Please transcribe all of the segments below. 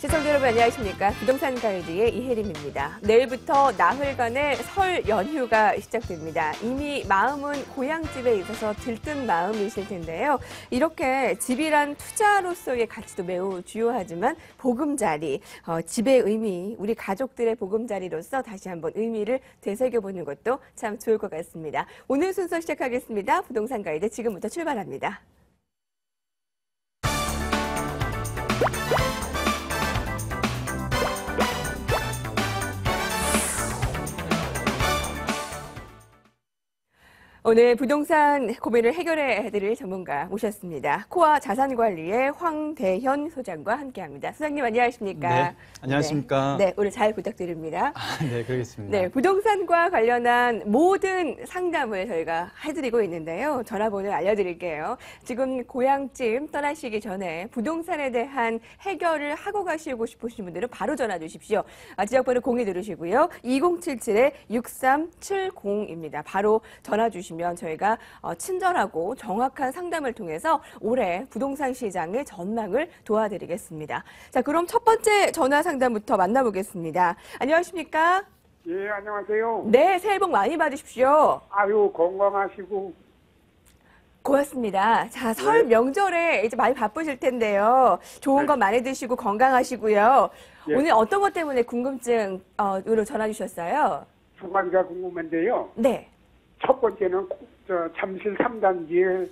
시청자 여러분 안녕하십니까. 부동산 가이드의 이혜림입니다. 내일부터 나흘간의 설 연휴가 시작됩니다. 이미 마음은 고향집에 있어서 들뜬 마음이실 텐데요. 이렇게 집이란 투자로서의 가치도 매우 주요하지만 보금자리, 집의 의미, 우리 가족들의 보금자리로서 다시 한번 의미를 되새겨보는 것도 참 좋을 것 같습니다. 오늘 순서 시작하겠습니다. 부동산 가이드 지금부터 출발합니다. 오늘 부동산 고민을 해결해드릴 전문가 모셨습니다. 코아 자산관리의 황대현 소장과 함께합니다. 소장님 안녕하십니까? 네, 안녕하십니까? 네, 오늘 잘 부탁드립니다. 네, 그러겠습니다. 네, 부동산과 관련한 모든 상담을 저희가 해드리고 있는데요. 전화번호 알려드릴게요. 지금 고향집 떠나시기 전에 부동산에 대한 해결을 하고 가시고 싶으신 분들은 바로 전화 주십시오. 지역번호 02 누르시고요. 2077-6370입니다. 바로 전화 주시면 저희가 친절하고 정확한 상담을 통해서 올해 부동산 시장의 전망을 도와드리겠습니다. 자, 그럼 첫 번째 전화 상담부터 만나보겠습니다. 안녕하십니까? 예, 안녕하세요. 네, 새해 복 많이 받으십시오. 아유, 건강하시고. 고맙습니다. 자, 설 명절에 이제 많이 바쁘실 텐데요. 좋은 거 많이 드시고 건강하시고요. 예. 오늘 어떤 것 때문에 궁금증으로 전화 주셨어요? 두 가지가 궁금한데요. 네. 첫 번째는 잠실 3단지에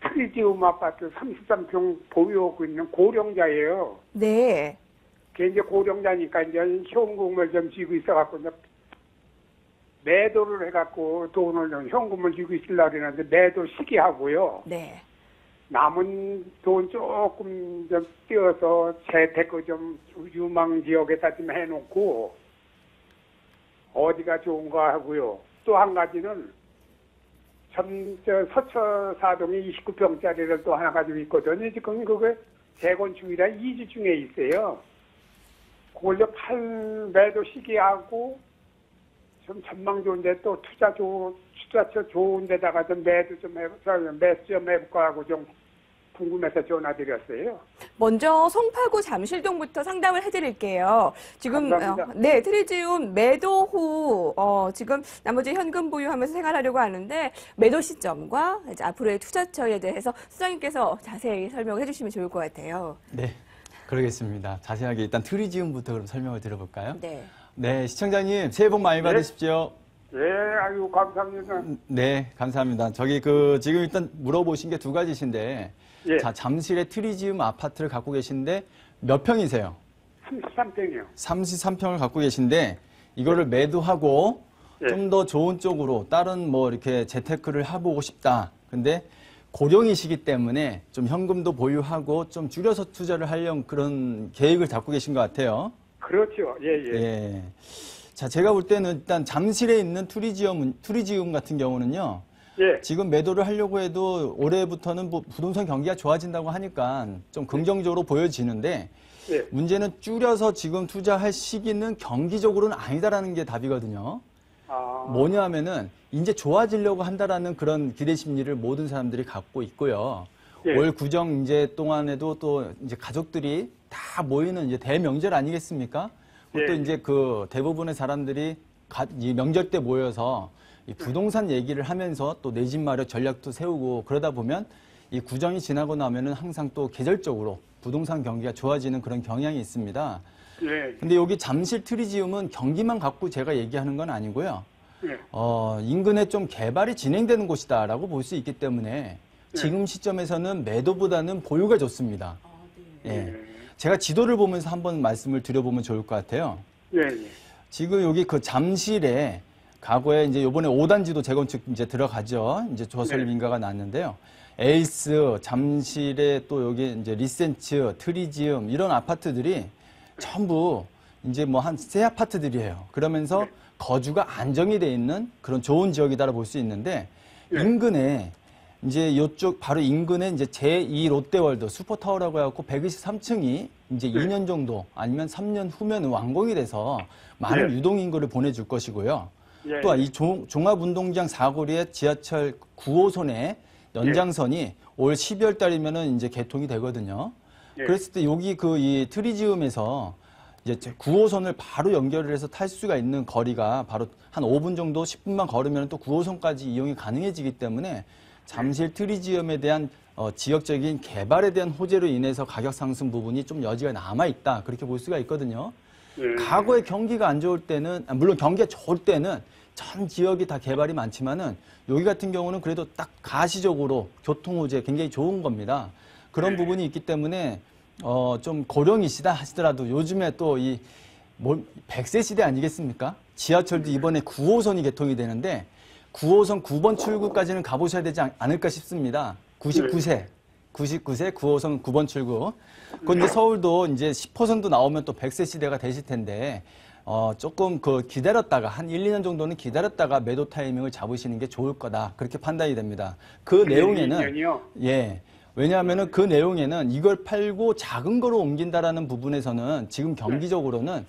트리지움 아파트 33평 보유하고 있는 고령자예요. 네. 걔 이제 고령자니까 이제 현금을 좀 쥐고 있어갖고 이제 매도를 해갖고 돈을 좀 현금을 쥐고 있으려고 그러는데 매도 시기하고요. 네. 남은 돈 조금 좀 띄어서 재테크 좀 유망 지역에다 좀 해놓고 어디가 좋은가 하고요. 또 한 가지는 서처사동에 29평짜리를 또 하나 가지고 있거든요. 지금 그게 재건축이라 2주 중에 있어요. 그걸 매도 시기하고 좀 전망 좋은데 또 투자처 좋은 데다가 좀 매수 좀 해볼까 하고 좀 궁금해서 전화드렸어요. 먼저 송파구 잠실동부터 상담을 해드릴게요. 지금 감사합니다. 네, 트리지움 매도 후 지금 나머지 현금 보유하면서 생활하려고 하는데 매도 시점과 이제 앞으로의 투자처에 대해서 수장님께서 자세히 설명을 해주시면 좋을 것 같아요. 네, 그러겠습니다. 자세하게 일단 트리지움부터 그럼 설명을 드려볼까요? 네. 네, 시청자님 새해 복 많이 받으십시오. 예, 아유, 감사합니다. 네, 감사합니다. 저기 지금 일단 물어보신 게 두 가지신데, 예. 자, 잠실에 트리지움 아파트를 갖고 계신데 몇 평이세요? 33평이요. 33평을 갖고 계신데 이거를 매도하고 예. 좀 더 좋은 쪽으로 다른 이렇게 재테크를 해보고 싶다. 근데 고령이시기 때문에 좀 현금도 보유하고 좀 줄여서 투자를 하려는 그런 계획을 잡고 계신 것 같아요. 그렇죠. 예, 예. 예. 자, 제가 볼 때는 일단 잠실에 있는 트리지움 같은 경우는요. 예. 지금 매도를 하려고 해도 올해부터는 부동산 경기가 좋아진다고 하니까 좀 긍정적으로 보여지는데 예. 문제는 줄여서 지금 투자할 시기는 경기적으로는 아니다라는 게 답이거든요. 뭐냐 하면은 이제 좋아지려고 한다라는 그런 기대 심리를 모든 사람들이 갖고 있고요. 예. 올 구정 이제 동안에도 또 이제 가족들이 다 모이는 이제 대명절 아니겠습니까? 예. 또 이제 대부분의 사람들이 이 명절 때 모여서 이 부동산 얘기를 하면서 또 내 집 마련 전략도 세우고 그러다 보면 이 구정이 지나고 나면은 항상 또 계절적으로 부동산 경기가 좋아지는 그런 경향이 있습니다. 예. 근데 여기 잠실 트리지움은 경기만 갖고 제가 얘기하는 건 아니고요. 예. 인근에 좀 개발이 진행되는 곳이다라고 볼 수 있기 때문에 지금 시점에서는 매도보다는 보유가 좋습니다. 예. 제가 지도를 보면서 한번 말씀을 드려보면 좋을 것 같아요. 예. 예. 지금 여기 잠실에 과거에 이제 요번에 5단지도 재건축 이제 들어가죠. 이제 조설 민가가 났는데요. 에이스, 잠실에 또 여기 이제 리센츠, 트리지움 이런 아파트들이 전부 이제 새 아파트들이에요. 그러면서 거주가 안정이 돼 있는 그런 좋은 지역이다라고 볼 수 있는데 인근에 이제 요쪽 바로 인근에 이제 제2 롯데월드 슈퍼타워라고 해갖고 123층이 이제 2년 정도 아니면 3년 후면 완공이 돼서 많은 유동인구를 보내줄 것이고요. 또 이 종합운동장 사거리에 지하철 9호선의 연장선이 올 12월 달이면은 이제 개통이 되거든요. 예. 그랬을 때 여기 그 이 트리지움에서 이제 9호선을 바로 연결을 해서 탈 수가 있는 거리가 바로 한 5분 정도 10분만 걸으면 또 9호선까지 이용이 가능해지기 때문에 잠실 트리지움에 대한 지역적인 개발에 대한 호재로 인해서 가격 상승 부분이 좀 여지가 남아있다. 그렇게 볼 수가 있거든요. 예. 과거에 경기가 안 좋을 때는, 물론 경기가 좋을 때는 전 지역이 다 개발이 많지만은 여기 같은 경우는 그래도 딱 가시적으로 교통 호재 굉장히 좋은 겁니다. 그런 부분이 있기 때문에 좀 고령이시다 하시더라도 요즘에 또 이 100세 시대 아니겠습니까? 지하철도 이번에 9호선이 개통이 되는데 9호선 9번 출구까지는 가보셔야 되지 않을까 싶습니다. 99세 9호선 9번 출구. 그건 이제 서울도 이제 10호선도 나오면 또 100세 시대가 되실 텐데, 조금 기다렸다가, 한 1, 2년 정도는 기다렸다가 매도 타이밍을 잡으시는 게 좋을 거다. 그렇게 판단이 됩니다. 그 내용에는, 2년이요? 예. 왜냐하면은 그 내용에는 이걸 팔고 작은 거로 옮긴다라는 부분에서는 지금 경기적으로는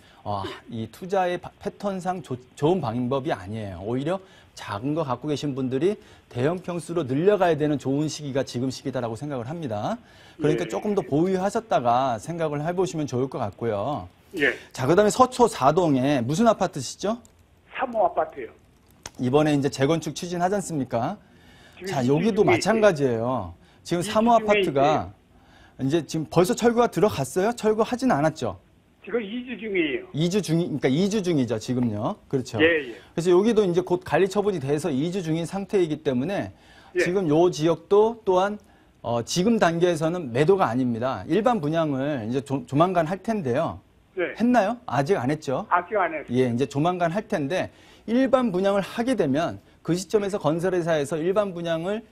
이 투자의 패턴상 좋은 방법이 아니에요. 오히려 작은 거 갖고 계신 분들이 대형 평수로 늘려가야 되는 좋은 시기가 지금 시기다라고 생각을 합니다. 그러니까 예. 조금 더 보유하셨다가 생각을 해보시면 좋을 것 같고요. 예. 자, 그 다음에 서초 4동에 무슨 아파트시죠? 3호 아파트요. 이번에 이제 재건축 추진하지 않습니까? 지금 자, 이주 여기도 중에 마찬가지예요. 지금 이주 3호 중에 아파트가 이제 지금 벌써 철거가 들어갔어요? 철거하진 않았죠? 지금 2주 중이에요. 2주 중이죠, 지금요. 그렇죠. 예, 예. 그래서 여기도 이제 곧 관리 처분이 돼서 2주 중인 상태이기 때문에 예. 지금 요 지역도 또한 지금 단계에서는 매도가 아닙니다. 일반 분양을 이제 조만간 할 텐데요. 네. 했나요? 아직 안 했죠? 아직 안 했어요. 예, 이제 조만간 할 텐데 일반 분양을 하게 되면 그 시점에서 건설회사에서 일반 분양을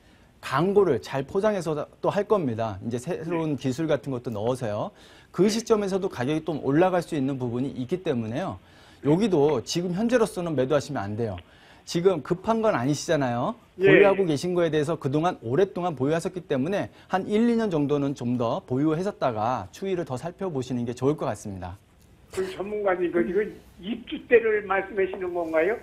광고를 잘 포장해서 또 할 겁니다. 이제 새로운 기술 같은 것도 넣어서요. 그 시점에서도 가격이 좀 올라갈 수 있는 부분이 있기 때문에요. 여기도 지금 현재로서는 매도하시면 안 돼요. 지금 급한 건 아니시잖아요. 예. 보유하고 계신 거에 대해서 그동안 오랫동안 보유하셨기 때문에 한 1, 2년 정도는 좀 더 보유하셨다가 추이를 더 살펴보시는 게 좋을 것 같습니다. 그 전문가님, 이거 입주 때를 말씀하시는 건가요?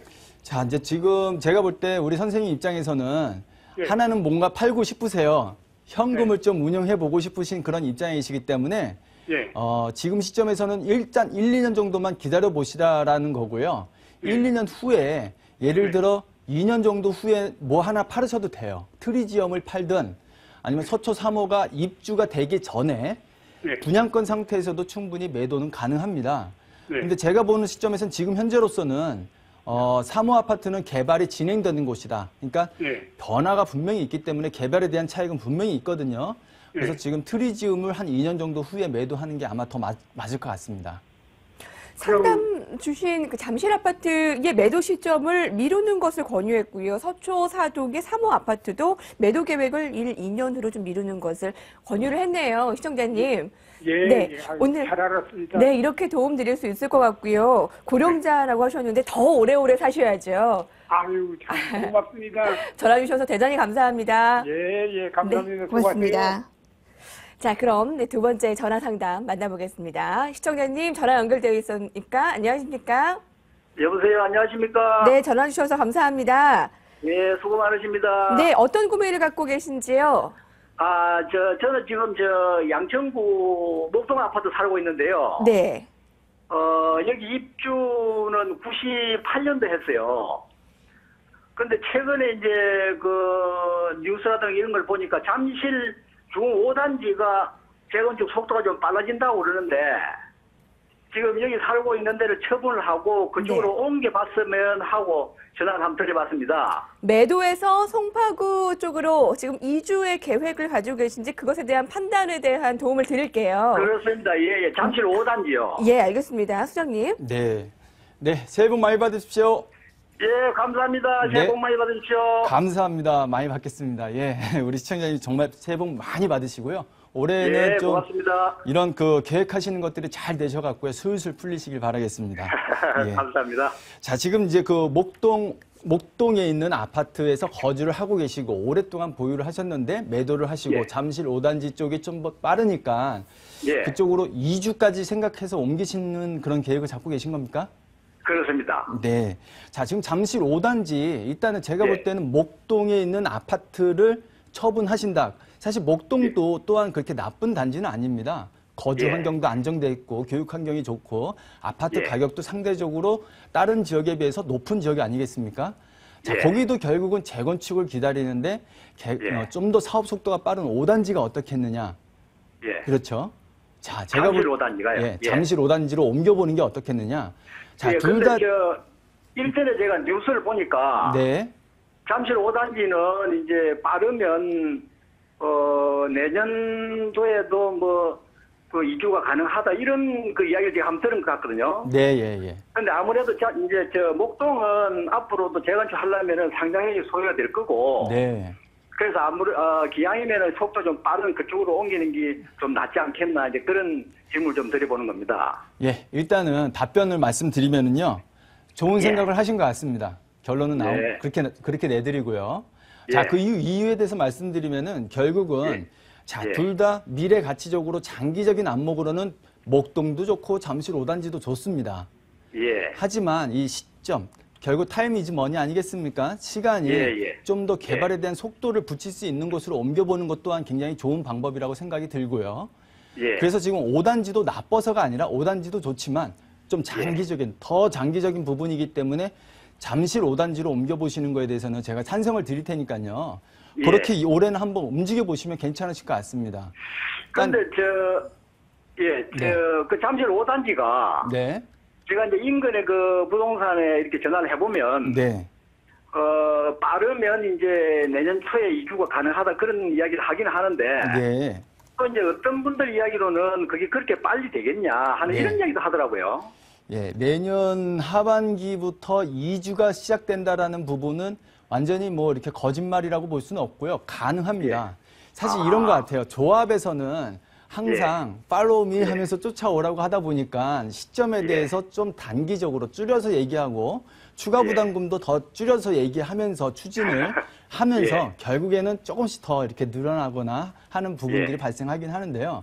자, 이제 지금 제가 볼 때 우리 선생님 입장에서는 예. 하나는 뭔가 팔고 싶으세요. 현금을 좀 운영해 보고 싶으신 그런 입장이시기 때문에 예. 지금 시점에서는 일단 1, 2년 정도만 기다려 보시라라는 거고요. 예. 1, 2년 후에 예를 들어 2년 정도 후에 뭐 하나 팔으셔도 돼요. 트리지엄을 팔든 아니면 서초 3호가 입주가 되기 전에 예. 분양권 상태에서도 충분히 매도는 가능합니다. 네. 근데 제가 보는 시점에서는 지금 현재로서는 3호 아파트는 개발이 진행되는 곳이다. 그러니까 예. 변화가 분명히 있기 때문에 개발에 대한 차익은 분명히 있거든요. 그래서 네. 지금 트리지움을 한 2년 정도 후에 매도하는 게 아마 더 맞을 것 같습니다. 상담 주신 그 잠실 아파트의 매도 시점을 미루는 것을 권유했고요. 서초 4동의 3호 아파트도 매도 계획을 1, 2년 후로 좀 미루는 것을 권유를 했네요. 시청자님. 예. 네, 예. 아유, 오늘 잘 알았습니다. 네, 이렇게 도움 드릴 수 있을 것 같고요. 고령자라고 하셨는데 더 오래오래 사셔야죠. 아유, 참 고맙습니다. 전화 주셔서 대단히 감사합니다. 예, 예. 감사합니다. 네, 고맙습니다. 수고하세요. 자, 그럼 두 번째 전화 상담 만나보겠습니다. 시청자님 전화 연결되어 있으니까 안녕하십니까? 여보세요, 안녕하십니까? 네, 전화 주셔서 감사합니다. 네, 수고 많으십니다. 네, 어떤 구매를 갖고 계신지요? 저는 지금 양천구 목동 아파트 살고 있는데요. 네. 여기 입주는 98년도 했어요. 근데 최근에 이제 뉴스라든가 이런 걸 보니까 잠실 중 5단지가 재건축 속도가 좀 빨라진다고 그러는데 지금 여기 살고 있는 데를 처분을 하고 그쪽으로 옮겨봤으면 하고 전화를 한번 드려봤습니다. 매도에서 송파구 쪽으로 지금 이주의 계획을 가지고 계신지 그것에 대한 판단에 대한 도움을 드릴게요. 그렇습니다. 예, 잠실 5단지요. 예, 알겠습니다. 수장님. 네. 네, 새해 복 많이 받으십시오. 예, 감사합니다. 새해 네. 복 많이 받으십시오. 감사합니다. 많이 받겠습니다. 예, 우리 시청자님 정말 새해 복 많이 받으시고요. 올해는 예, 좀 고맙습니다. 이런 계획하시는 것들이 잘 되셔갖고요. 술술 풀리시길 바라겠습니다. 예. 감사합니다. 자, 지금 이제 목동에 있는 아파트에서 거주를 하고 계시고 오랫동안 보유를 하셨는데 매도를 하시고 예. 잠실 5단지 쪽이 좀 빠르니까 예, 그쪽으로 2주까지 생각해서 옮기시는 그런 계획을 잡고 계신 겁니까? 그렇습니다. 네. 자, 지금 잠실 5단지 일단은 제가 예. 볼 때는 목동에 있는 아파트를 처분하신다. 사실 목동도 또한 그렇게 나쁜 단지는 아닙니다. 거주 예. 환경도 안정돼 있고 교육 환경이 좋고 아파트 예. 가격도 상대적으로 다른 지역에 비해서 높은 지역이 아니겠습니까? 자, 예. 거기도 결국은 재건축을 기다리는데 예. 좀 더 사업 속도가 빠른 5단지가 어떻겠느냐? 예. 그렇죠? 자, 잠실 5단지가요? 예, 예. 잠실 5단지로 옮겨보는 게 어떻겠느냐? 자, 예, 둘 근데 다 일전에 제가 뉴스를 보니까 네. 잠실 5단지는 이제 빠르면 내년도에도 뭐 그 이주가 가능하다 이런 그 이야기를 제가 한번 들은 것 같거든요. 네, 예, 예. 근데 아무래도 이제 목동은 앞으로도 재건축하려면은 상당히 소요가 될 거고. 네. 그래서 기왕이면은 속도 좀 빠른 그쪽으로 옮기는 게 좀 낫지 않겠나 이제 그런 질문을 좀 드려보는 겁니다. 예, 일단은 답변을 말씀드리면은요. 좋은 예. 생각을 하신 것 같습니다. 결론은 네. 그렇게 내드리고요. 자, 예. 그 이유에 대해서 말씀드리면은 결국은 예. 자, 예. 둘 다 미래 가치적으로 장기적인 안목으로는 목동도 좋고 잠실 5단지도 좋습니다. 예. 하지만 이 시점, 결국 타임 이즈 머니 아니겠습니까? 시간이 예. 좀 더 개발에 대한 속도를 붙일 수 있는 곳으로 옮겨보는 것 또한 굉장히 좋은 방법이라고 생각이 들고요. 예. 그래서 지금 5단지도 나빠서가 아니라 5단지도 좋지만 좀 장기적인, 더 장기적인 부분이기 때문에 잠실 5단지로 옮겨보시는 거에 대해서는 제가 찬성을 드릴 테니까요. 예. 그렇게 올해는 한번 움직여보시면 괜찮으실 것 같습니다. 근데 네. 그 잠실 5단지가 네. 제가 이제 인근의 그 부동산에 이렇게 전화를 해보면 네. 빠르면 이제 내년 초에 이주가 가능하다 그런 이야기를 하긴 하는데 네. 또 이제 어떤 분들 이야기로는 그게 그렇게 빨리 되겠냐 하는 네. 이런 이야기도 하더라고요. 예, 내년 하반기부터 이주가 시작된다라는 부분은 완전히 뭐 이렇게 거짓말이라고 볼 수는 없고요. 가능합니다. 사실 이런 것 같아요. 조합에서는 항상 팔로우미 하면서 쫓아오라고 하다 보니까 시점에 대해서 좀 단기적으로 줄여서 얘기하고 추가 부담금도 더 줄여서 얘기하면서 추진을 하면서 결국에는 조금씩 더 이렇게 늘어나거나 하는 부분들이 발생하긴 하는데요.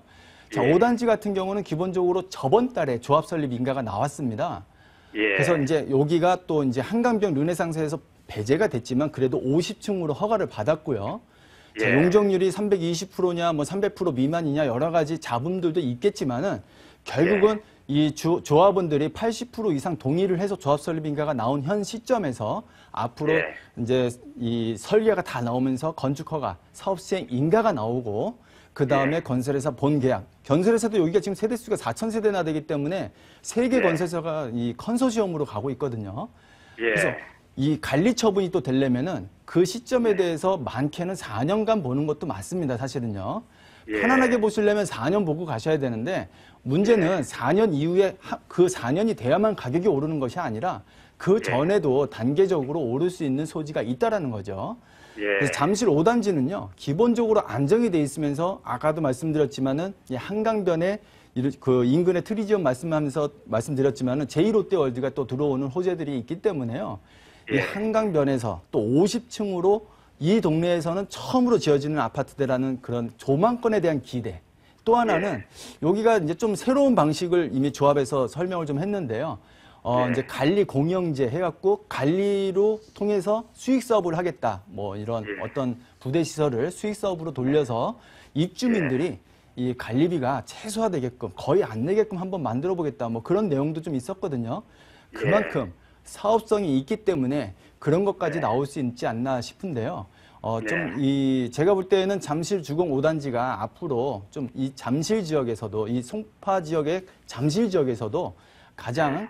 자, 5단지 같은 경우는 기본적으로 저번 달에 조합 설립 인가가 나왔습니다. 그래서 이제 여기가 또 이제 한강변 르네상스에서 배제가 됐지만 그래도 50층으로 허가를 받았고요. 자, 용적률이 320%냐 뭐 300% 미만이냐 여러 가지 잡음들도 있겠지만은 결국은 이 조합원들이 80% 이상 동의를 해서 조합 설립 인가가 나온 현 시점에서 앞으로 이제 이 설계가 다 나오면서 건축 허가, 사업 시행 인가가 나오고 그 다음에 건설회사 본 계약. 건설회사도 여기가 지금 세대수가 4,000세대나 되기 때문에 세개 건설회사가 이 컨소시엄으로 가고 있거든요. 그래서 이 관리 처분이 또 되려면은 그 시점에 대해서 많게는 4년간 보는 것도 맞습니다, 사실은요. 편안하게 보시려면 4년 보고 가셔야 되는데 문제는 4년 이후에 그 4년이 돼야만 가격이 오르는 것이 아니라 그 전에도 단계적으로 오를 수 있는 소지가 있다라는 거죠. 그래서 잠실 5단지는요, 기본적으로 안정이 돼 있으면서 아까도 말씀드렸지만은 이 한강변에 그 인근의 트리지엄 말씀드렸지만은 제2롯데월드가 또 들어오는 호재들이 있기 때문에요. 이 한강변에서 또 50층으로 이 동네에서는 처음으로 지어지는 아파트대라는 그런 조망권에 대한 기대. 또 하나는 여기가 이제 좀 새로운 방식을 이미 조합에서 설명을 좀 했는데요. 이제 관리 공영제 해갖고 관리로 통해서 수익 사업을 하겠다. 뭐 이런 어떤 부대 시설을 수익 사업으로 돌려서 입주민들이 이 관리비가 최소화되게끔 거의 안 내게끔 한번 만들어 보겠다. 뭐 그런 내용도 좀 있었거든요. 그만큼 사업성이 있기 때문에 그런 것까지 나올 수 있지 않나 싶은데요. 제가 볼 때는 잠실 주공 5단지가 앞으로 좀 이 잠실 지역에서도 이 송파 지역의 잠실 지역에서도 가장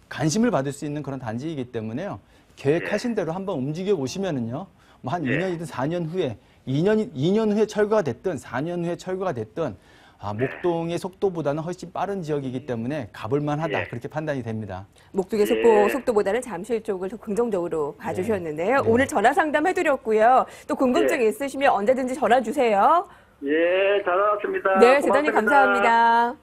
관심을 받을 수 있는 그런 단지이기 때문에요. 계획하신 대로 한번 움직여 보시면은요. 뭐 한 2년이든 4년 후에 2년 후에 철거가 됐든 4년 후에 철거가 됐든 목동의 속도보다는 훨씬 빠른 지역이기 때문에 가볼만하다 그렇게 판단이 됩니다. 목동의 속도보다는 잠실 쪽을 더 긍정적으로 봐주셨는데요. 네. 오늘 전화 상담 해드렸고요. 또 궁금증 있으시면 언제든지 전화 주세요. 잘 알았습니다. 네, 대단히 감사합니다.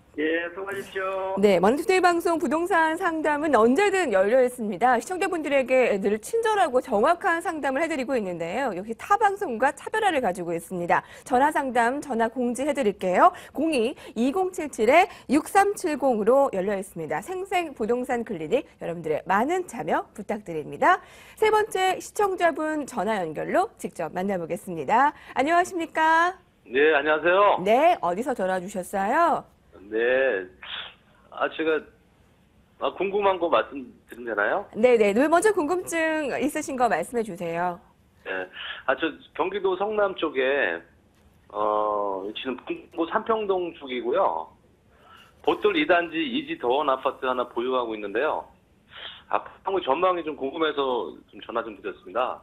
수고하십시오. 네, 머니투데이 방송 부동산 상담은 언제든 열려 있습니다. 시청자분들에게 늘 친절하고 정확한 상담을 해드리고 있는데요. 역시 타 방송과 차별화를 가지고 있습니다. 전화 상담 전화 공지해드릴게요. 02-2077-6370으로 열려 있습니다. 생생 부동산 클리닉 여러분들의 많은 참여 부탁드립니다. 세 번째 시청자분 전화 연결로 직접 만나보겠습니다. 안녕하십니까? 네, 안녕하세요. 네, 어디서 전화 주셨어요? 네. 제가 궁금한 거 말씀드리면 되나요? 네네. 먼저 궁금증 있으신 거 말씀해 주세요. 네. 저 경기도 성남 쪽에 지금 동구 삼평동 쪽이고요. 보틀 2단지 이지 더원 아파트 하나 보유하고 있는데요. 향후 전망이 좀 궁금해서 좀 전화 좀 드렸습니다.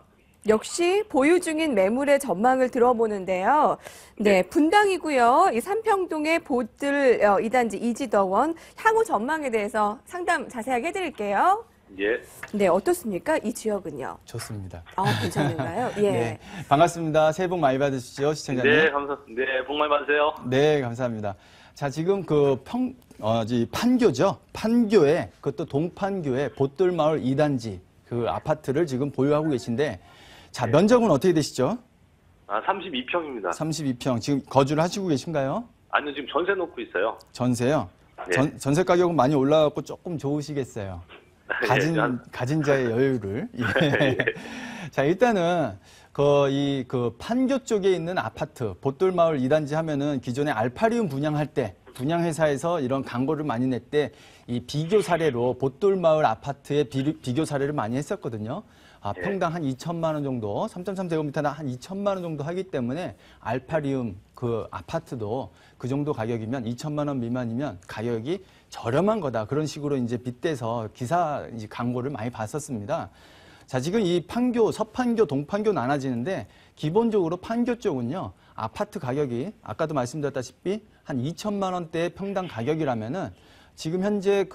역시 보유 중인 매물의 전망을 들어보는데요. 네, 분당이고요. 이 삼평동의 보틀 2단지 이지더원 향후 전망에 대해서 상담 자세하게 해드릴게요. 예. 네, 어떻습니까? 이 지역은요? 좋습니다. 괜찮은가요? 예. 네, 반갑습니다. 새해 복 많이 받으시죠, 시청자님. 네, 감사합니다. 네, 복 많이 받으세요. 네, 감사합니다. 자, 지금 판교죠. 판교에, 그것도 동판교에 보뜰마을 2단지 그 아파트를 지금 보유하고 계신데, 자, 면적은 어떻게 되시죠? 32평입니다. 32평. 지금 거주를 하시고 계신가요? 아니요, 지금 전세 놓고 있어요. 전세요? 네. 전세 가격은 많이 올라갔고 조금 좋으시겠어요. 가진 자의 여유를. 예. 자, 일단은 그 판교 쪽에 있는 아파트 보뜰마을 2단지 하면은 기존에 알파리움 분양할 때 분양회사에서 이런 광고를 많이 냈대 이 비교 사례로 보뜰마을 아파트의 비교 사례를 많이 했었거든요. 평당 한 2천만 원 정도, 3.3제곱미터나 한 2천만 원 정도 하기 때문에 알파리움 그 아파트도 그 정도 가격이면 2천만 원 미만이면 가격이 저렴한 거다. 그런 식으로 이제 빗대서 기사 광고를 많이 봤었습니다. 자, 지금 이 판교, 서판교, 동판교 나눠지는데 기본적으로 판교 쪽은요, 아파트 가격이 아까도 말씀드렸다시피 한 2천만 원대의 평당 가격이라면은 지금 현재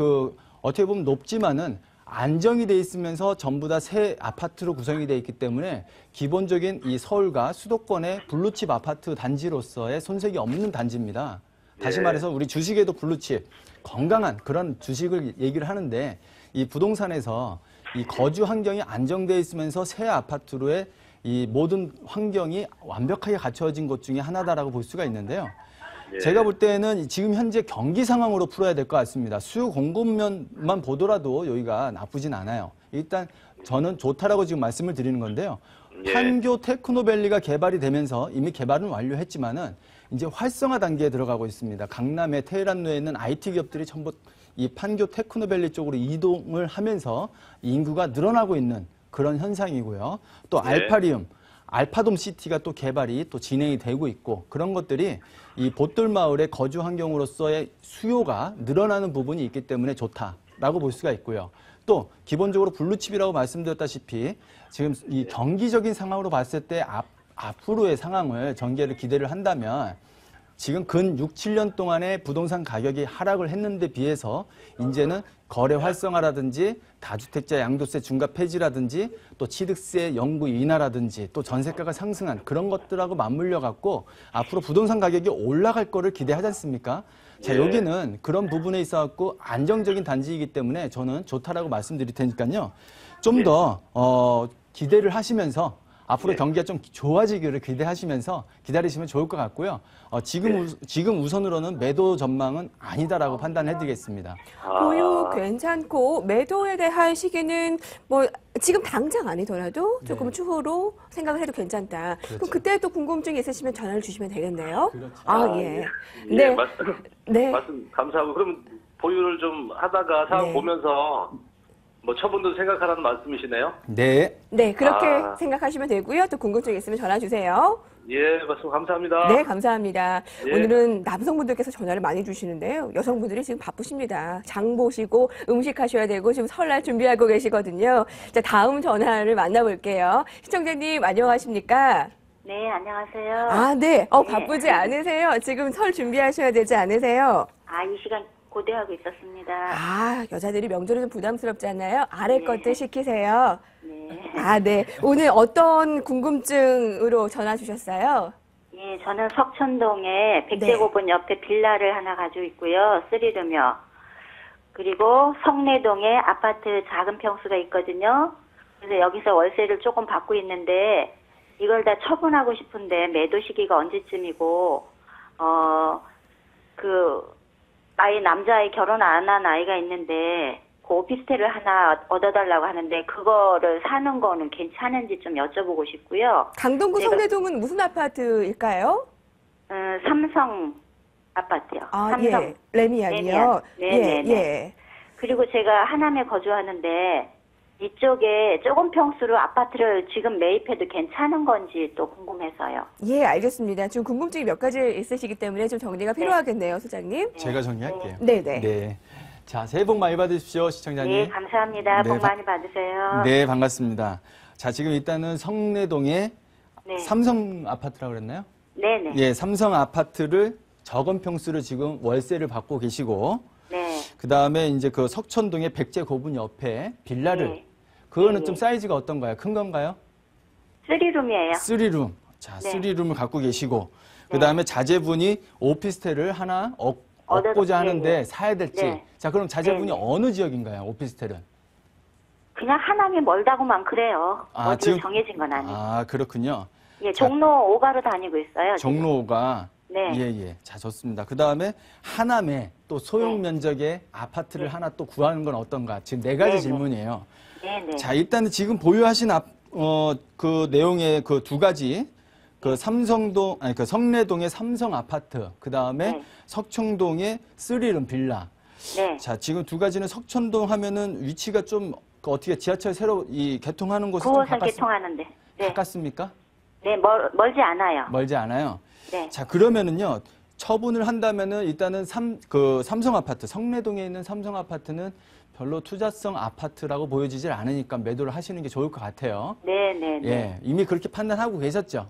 어떻게 보면 높지만은 안정이 돼 있으면서 전부 다 새 아파트로 구성이 돼 있기 때문에 기본적인 이 서울과 수도권의 블루칩 아파트 단지로서의 손색이 없는 단지입니다. 다시 말해서 우리 주식에도 블루칩, 건강한 그런 주식을 얘기를 하는데 이 부동산에서 이 거주 환경이 안정되어 있으면서 새 아파트로의 이 모든 환경이 완벽하게 갖춰진 것 중에 하나다라고 볼 수가 있는데요. 제가 볼 때는 지금 현재 경기 상황으로 풀어야 될 것 같습니다. 수요 공급면만 보더라도 여기가 나쁘진 않아요. 일단 저는 좋다라고 지금 말씀을 드리는 건데요. 판교 테크노밸리가 개발이 되면서 이미 개발은 완료했지만은 이제 활성화 단계에 들어가고 있습니다. 강남의 테헤란로에 있는 IT 기업들이 전부 이 판교 테크노밸리 쪽으로 이동을 하면서 인구가 늘어나고 있는 그런 현상이고요. 또 알파리움, 알파돔 시티가 또 개발이 또 진행이 되고 있고 그런 것들이 이 보뜰마을의 거주 환경으로서의 수요가 늘어나는 부분이 있기 때문에 좋다라고 볼 수가 있고요. 또 기본적으로 블루칩이라고 말씀드렸다시피 지금 이 경기적인 상황으로 봤을 때 앞으로의 상황을 전개를 기대를 한다면 지금 근 6, 7년 동안에 부동산 가격이 하락을 했는데 비해서 이제는 거래 활성화라든지 다주택자 양도세 중과 폐지라든지 또 취득세 영구 인하라든지 또 전세가가 상승한 그런 것들하고 맞물려 갖고 앞으로 부동산 가격이 올라갈 거를 기대하지 않습니까? 자, 여기는 그런 부분에 있어 갖고 안정적인 단지이기 때문에 저는 좋다라고 말씀드릴 테니까요. 좀 더 기대를 하시면서 앞으로 경기가 좀 좋아지기를 기대하시면서 기다리시면 좋을 것 같고요. 지금 우선으로는 매도 전망은 아니다라고 판단해드리겠습니다. 보유 괜찮고 매도에 대한 시기는 뭐 지금 당장 아니더라도 조금 추후로 생각을 해도 괜찮다. 그렇죠. 그럼 그때 또 궁금증이 있으시면 전화를 주시면 되겠네요. 그렇죠. 예. 네. 네. 말씀 감사하고 그럼 보유를 좀 하다가 상황 보면서 뭐 처분도 생각하라는 말씀이시네요? 네. 네, 그렇게 생각하시면 되고요. 또 궁금증 있으면 전화 주세요. 예, 말씀 감사합니다. 네, 감사합니다. 예. 오늘은 남성분들께서 전화를 많이 주시는데요. 여성분들이 지금 바쁘십니다. 장 보시고 음식 하셔야 되고 지금 설날 준비하고 계시거든요. 자, 다음 전화를 만나볼게요. 시청자님 안녕하십니까? 네, 안녕하세요. 아, 네. 바쁘지 않으세요? 지금 설 준비하셔야 되지 않으세요? 이 시간 고대하고 있었습니다. 여자들이 명절이 좀 부담스럽지 않나요? 아래 것들 시키세요. 네. 네. 오늘 어떤 궁금증으로 전화 주셨어요? 예, 저는 석천동에 백제고분 옆에 빌라를 하나 가지고 있고요. 3룸이요. 그리고 성내동에 아파트 작은 평수가 있거든요. 그래서 여기서 월세를 조금 받고 있는데 이걸 다 처분하고 싶은데 매도 시기가 언제쯤이고 아이 남자아이 결혼 안 한 아이가 있는데 그 오피스텔을 하나 얻어달라고 하는데 그거를 사는 거는 괜찮은지 좀 여쭤보고 싶고요. 강동구 성내동은 무슨 아파트일까요? 삼성 아파트요. 아, 삼성. 예. 레미안이요? 네네네. 예. 그리고 제가 하남에 거주하는데 이쪽에 조금 평수로 아파트를 지금 매입해도 괜찮은 건지 또 궁금해서요. 예, 알겠습니다. 지금 궁금증이 몇 가지 있으시기 때문에 좀 정리가 필요하겠네요, 소장님. 제가 정리할게요. 네네. 네. 자, 새해 복 많이 받으십시오, 시청자님. 네, 감사합니다. 네, 복 많이 받으세요. 네, 반갑습니다. 자, 지금 일단은 성내동에 네. 삼성 아파트라고 그랬나요? 네네. 예, 삼성 아파트를 적은 평수로 지금 월세를 받고 계시고, 네. 그 다음에 이제 그 석천동의 백제고분 옆에 빌라를, 네. 그거는 네, 좀 네. 사이즈가 어떤가요? 큰 건가요? 3룸이에요. 3룸. 자, 네. 3룸을 갖고 계시고, 그 다음에 자제분이 오피스텔을 하나 얻고자 하는데 네, 네. 사야 될지. 네. 자, 그럼 자제분이 네, 네. 어느 지역인가요, 오피스텔은? 그냥 하남이 멀다고만 그래요. 아, 어디로 지금- 정해진 건 아니고. 아, 그렇군요. 예, 종로 5가로 다니고 있어요. 지금. 종로가. 네. 예. 자, 좋습니다. 그 다음에 하남에 또 소형 네. 면적의 아파트를 하나 또 구하는 건 어떤가? 지금 네 가지 네, 네. 질문이에요. 네네. 자, 일단은 지금 보유하신 그 내용의 그 두 가지, 그 그 성내동의 삼성 아파트, 그 다음에 네. 석천동의 3룸 빌라. 네. 자, 지금 두 가지는 석천동 하면은 위치가 좀 어떻게 지하철 새로 개통하는 곳이 좀 9호선 개통하는데. 네. 가깝습니까? 네, 멀지 않아요. 멀지 않아요. 네. 자, 그러면은요, 처분을 한다면은 일단은 삼성 아파트, 성내동에 있는 삼성 아파트는 별로 투자성 아파트라고 보여지질 않으니까 매도를 하시는 게 좋을 것 같아요. 네네네. 예, 이미 그렇게 판단하고 계셨죠?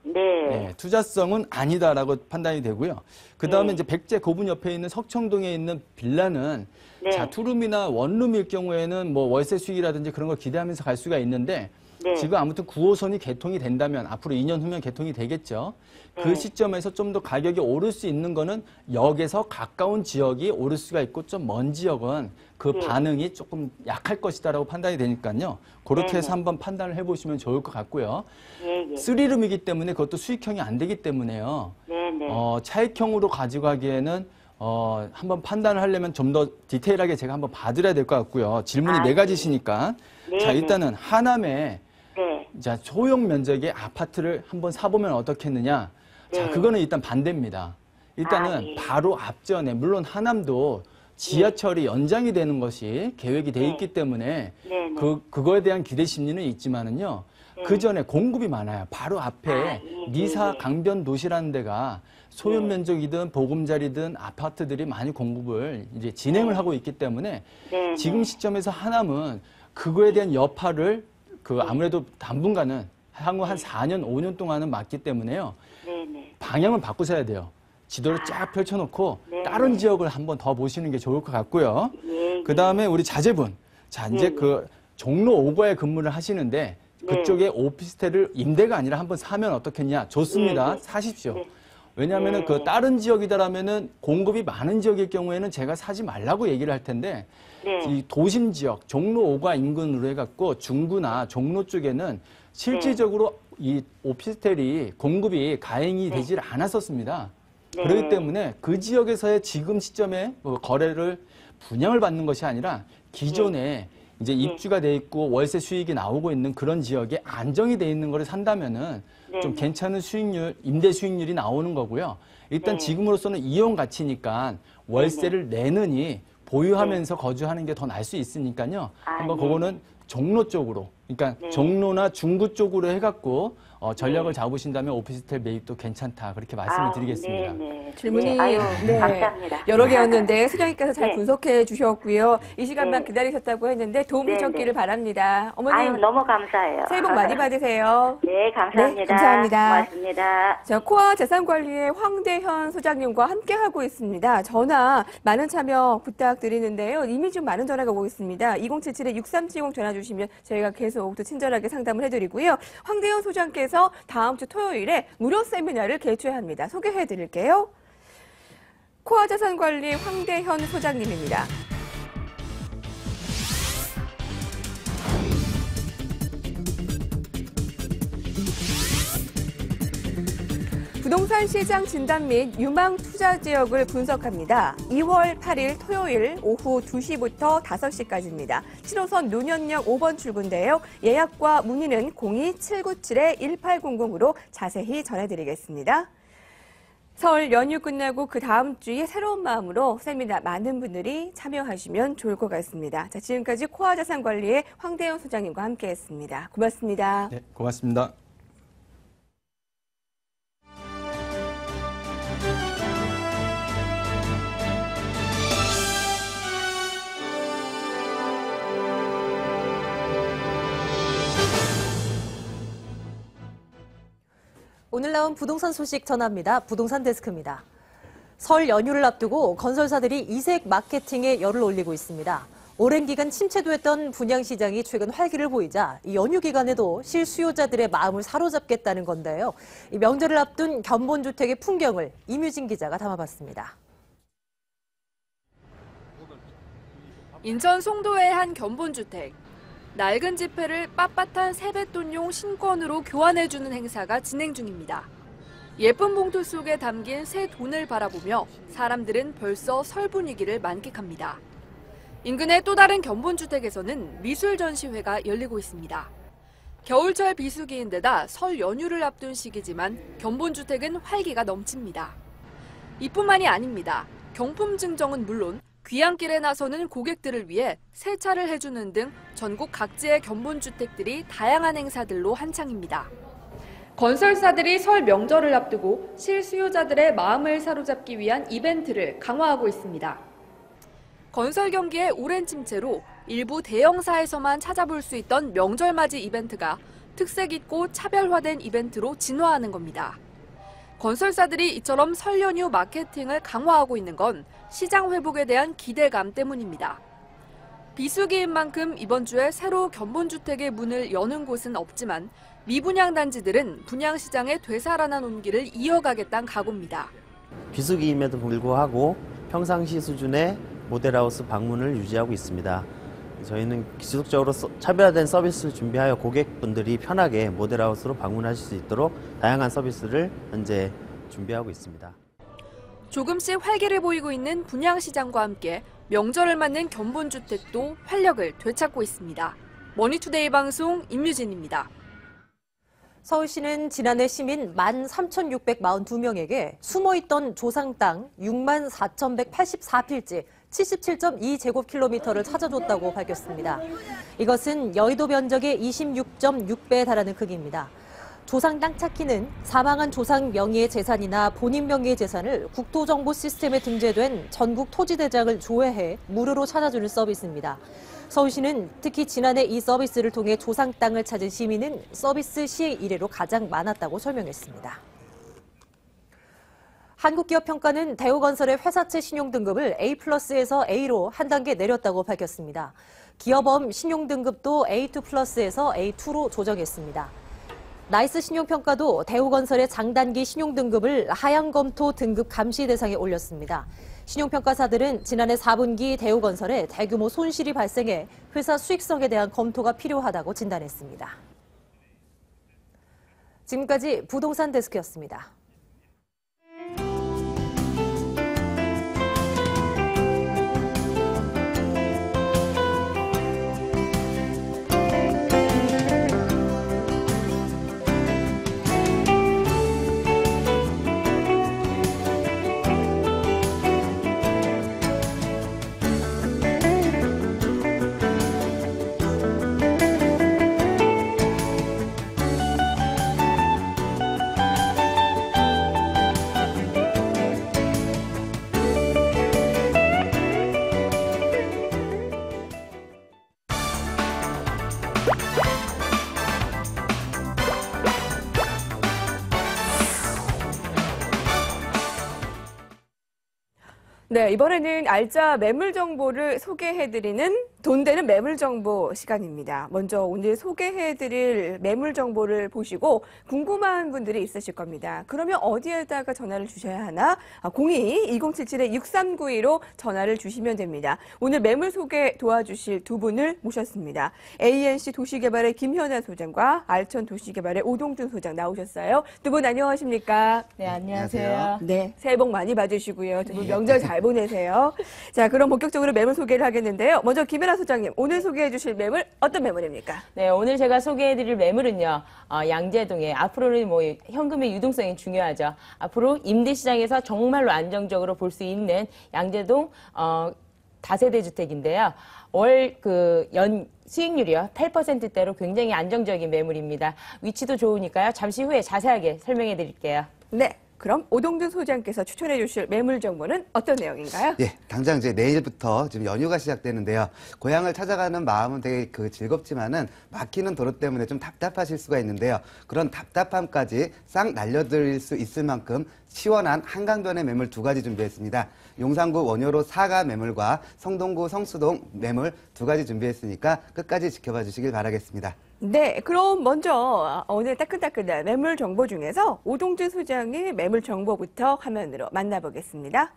네. 예, 투자성은 아니다라고 판단이 되고요. 그 다음에 네. 이제 백제 고분 옆에 있는 석청동에 있는 빌라는 네. 자, 투룸이나 원룸일 경우에는 뭐 월세 수익이라든지 그런 걸 기대하면서 갈 수가 있는데 네. 지금 아무튼 9호선이 개통이 된다면 앞으로 2년 후면 개통이 되겠죠. 그 네. 시점에서 좀 더 가격이 오를 수 있는 거는 역에서 가까운 지역이 오를 수가 있고 좀 먼 지역은 그 네. 반응이 조금 약할 것이다라고 판단이 되니까요. 그렇게 네, 해서 네. 한번 판단을 해보시면 좋을 것 같고요. 예, 예. 3룸이기 때문에 그것도 수익형이 안 되기 때문에요. 네네. 차익형으로 가지고 가기에는 한번 판단을 하려면 좀 더 디테일하게 제가 한번 봐드려야 될 것 같고요. 질문이 아, 네 네. 가지시니까. 네, 자, 네. 일단은 하남에 네. 자, 소형 면적의 아파트를 한번 사보면 어떻겠느냐. 자, 네. 그거는 일단 반대입니다. 일단은 아, 네. 바로 앞전에, 물론 하남도 지하철이 연장이 되는 것이 계획이 돼 네. 있기 때문에 네네. 그거에 대한 기대 심리는 있지만은요. 네. 그 전에 공급이 많아요. 바로 앞에 아, 예, 미사 예. 강변 도시라는 데가 소형 네. 면적이든 보금자리든 아파트들이 많이 공급을 이제 진행을 네. 하고 있기 때문에 네. 지금 시점에서 하남은 그거에 대한 여파를 네. 아무래도 당분간은 향후 한 4년, 5년 동안은 맞기 때문에요. 네네. 방향을 바꾸셔야 돼요. 지도를 쫙 펼쳐놓고 네. 다른 지역을 한번 더 보시는 게 좋을 것 같고요. 예. 그 다음에 우리 자제분. 자, 이제 네. 그 종로 5가에 근무를 하시는데 네. 그쪽에 오피스텔을 임대가 아니라 한번 사면 어떻겠냐. 좋습니다. 네. 사십시오. 네. 왜냐하면은 네. 그 다른 지역이다라면은 공급이 많은 지역일 경우에는 제가 사지 말라고 얘기를 할 텐데 네. 이 도심 지역, 종로 5가 인근으로 해갖고 중구나 종로 쪽에는 실질적으로 이 오피스텔이 공급이 가행이 되질 않았었습니다. 네. 그렇기 때문에 그 지역에서의 지금 시점에 거래를 분양을 받는 것이 아니라 기존에 이제 입주가 돼 있고 월세 수익이 나오고 있는 그런 지역에 안정이 돼 있는 거를 산다면은 네. 좀 괜찮은 수익률, 임대 수익률이 나오는 거고요. 일단 네. 지금으로서는 이용 가치니까 월세를 내느니 보유하면서 거주하는 게 더 나을 수 있으니까요. 아, 한번 네. 그거는 종로 쪽으로, 그러니까 네. 종로나 중구 쪽으로 해갖고 전략을 잡으신다면 오피스텔 매입도 괜찮다 그렇게 말씀을 드리겠습니다. 네네. 질문이 네. 아유, 네, 감사합니다. 여러 개였는데 수장님께서 잘 네. 분석해 주셨고요. 이 시간만 네. 기다리셨다고 했는데 도움이 네, 되셨기를 네. 바랍니다. 어머님 아유, 너무 감사해요. 새해 복 많이 받으세요. 네, 감사합니다. 네, 감사합니다. 고맙습니다. 자, 코아 재산관리의 황대현 소장님과 함께하고 있습니다. 전화 많은 참여 부탁드리는데요. 이미 좀 많은 전화가 오고 있습니다. 2077-6370 전화 주시면 저희가 계속 또 친절하게 상담을 해드리고요. 황대현 소장께서 다음 주 토요일에 무료 세미나를 개최합니다. 소개해드릴게요. 코아 재산관리 황대현 소장님입니다. 부동산 시장 진단 및 유망 투자 지역을 분석합니다. 2월 8일 토요일 오후 2시부터 5시까지입니다. 7호선 노년역 5번 출구인데요. 예약과 문의는 02-797-1800으로 자세히 전해드리겠습니다. 설 연휴 끝나고 그 다음 주에 새로운 마음으로 세미나 많은 분들이 참여하시면 좋을 것 같습니다. 자, 지금까지 코아자산관리의 황대영 소장님과 함께했습니다. 고맙습니다. 네, 고맙습니다. 오늘 나온 부동산 소식 전합니다. 부동산 데스크입니다. 설 연휴를 앞두고 건설사들이 이색 마케팅에 열을 올리고 있습니다. 오랜 기간 침체됐던 분양시장이 최근 활기를 보이자 이 연휴 기간에도 실수요자들의 마음을 사로잡겠다는 건데요. 이 명절을 앞둔 견본주택의 풍경을 이뮤진 기자가 담아봤습니다. 인천 송도의 한 견본주택. 낡은 지폐를 빳빳한 세뱃돈용 신권으로 교환해주는 행사가 진행 중입니다. 예쁜 봉투 속에 담긴 새 돈을 바라보며 사람들은 벌써 설 분위기를 만끽합니다. 인근의 또 다른 견본주택에서는 미술 전시회가 열리고 있습니다. 겨울철 비수기인데다 설 연휴를 앞둔 시기지만 견본주택은 활기가 넘칩니다. 이뿐만이 아닙니다. 경품 증정은 물론 귀향길에 나서는 고객들을 위해 세차를 해주는 등 전국 각지의 견본주택들이 다양한 행사들로 한창입니다. 건설사들이 설 명절을 앞두고 실수요자들의 마음을 사로잡기 위한 이벤트를 강화하고 있습니다. 건설 경기의 오랜 침체로 일부 대형사에서만 찾아볼 수 있던 명절맞이 이벤트가 특색 있고 차별화된 이벤트로 진화하는 겁니다. 건설사들이 이처럼 설 연휴 마케팅을 강화하고 있는 건 시장 회복에 대한 기대감 때문입니다. 비수기인 만큼 이번 주에 새로 견본주택의 문을 여는 곳은 없지만 미분양 단지들은 분양시장의 되살아난 온기를 이어가겠다는 각오입니다. 비수기임에도 불구하고 평상시 수준의 모델하우스 방문을 유지하고 있습니다. 저희는 지속적으로 차별화된 서비스를 준비하여 고객분들이 편하게 모델하우스로 방문하실 수 있도록 다양한 서비스를 현재 준비하고 있습니다. 조금씩 활기를 보이고 있는 분양시장과 함께 명절을 맞는 견본주택도 활력을 되찾고 있습니다. 머니투데이 방송 임유진입니다. 서울시는 지난해 시민 13,642명에게 숨어있던 조상 땅 64,184필지 77.2제곱킬로미터를 찾아줬다고 밝혔습니다. 이것은 여의도 면적의 26.6배에 달하는 크기입니다. 조상 땅 찾기는 사망한 조상 명의의 재산이나 본인 명의의 재산을 국토정보 시스템에 등재된 전국 토지대장을 조회해 무료로 찾아주는 서비스입니다. 서울시는 특히 지난해 이 서비스를 통해 조상 땅을 찾은 시민은 서비스 시행 이래로 가장 많았다고 설명했습니다. 한국기업평가는 대우건설의 회사채 신용등급을 A+에서 A로 한 단계 내렸다고 밝혔습니다. 기업엄 신용등급도 A2+에서 A2로 조정했습니다. 나이스 신용평가도 대우건설의 장단기 신용등급을 하향검토 등급 감시 대상에 올렸습니다. 신용평가사들은 지난해 4분기 대우건설에 대규모 손실이 발생해 회사 수익성에 대한 검토가 필요하다고 진단했습니다. 지금까지 부동산 데스크였습니다. 네, 이번에는 알짜 매물 정보를 소개해드리는 돈 되는 매물 정보 시간입니다. 먼저 오늘 소개해드릴 매물 정보를 보시고 궁금한 분들이 있으실 겁니다. 그러면 어디에다가 전화를 주셔야 하나? 02-2077-6392로 전화를 주시면 됩니다. 오늘 매물 소개 도와주실 두 분을 모셨습니다. ANC 도시개발의 김현아 소장과 알천 도시개발의 오동준 소장 나오셨어요. 두 분 안녕하십니까? 네, 안녕하세요. 네, 새해 복 많이 받으시고요. 두 분 명절 잘 잘 보내세요. 자, 그럼 본격적으로 매물 소개를 하겠는데요. 먼저 김연아 소장님, 오늘 소개해 주실 매물 어떤 매물입니까? 네, 오늘 제가 소개해드릴 매물은요, 양재동에 앞으로는 뭐 현금의 유동성이 중요하죠. 앞으로 임대시장에서 정말로 안정적으로 볼 수 있는 양재동 다세대 주택인데요. 월 연 수익률이요 8%대로 굉장히 안정적인 매물입니다. 위치도 좋으니까요. 잠시 후에 자세하게 설명해 드릴게요. 네. 그럼 오동준 소장께서 추천해 주실 매물 정보는 어떤 내용인가요? 예, 당장 이제 내일부터 지금 연휴가 시작되는데요. 고향을 찾아가는 마음은 되게 즐겁지만은 막히는 도로 때문에 좀 답답하실 수가 있는데요. 그런 답답함까지 싹 날려드릴 수 있을 만큼 시원한 한강변의 매물 2가지 준비했습니다. 용산구 원효로 사가 매물과 성동구 성수동 매물 2가지 준비했으니까 끝까지 지켜봐 주시길 바라겠습니다. 네, 그럼 먼저 오늘 따끈따끈한 매물 정보 중에서 오동준 소장의 매물 정보부터 화면으로 만나보겠습니다.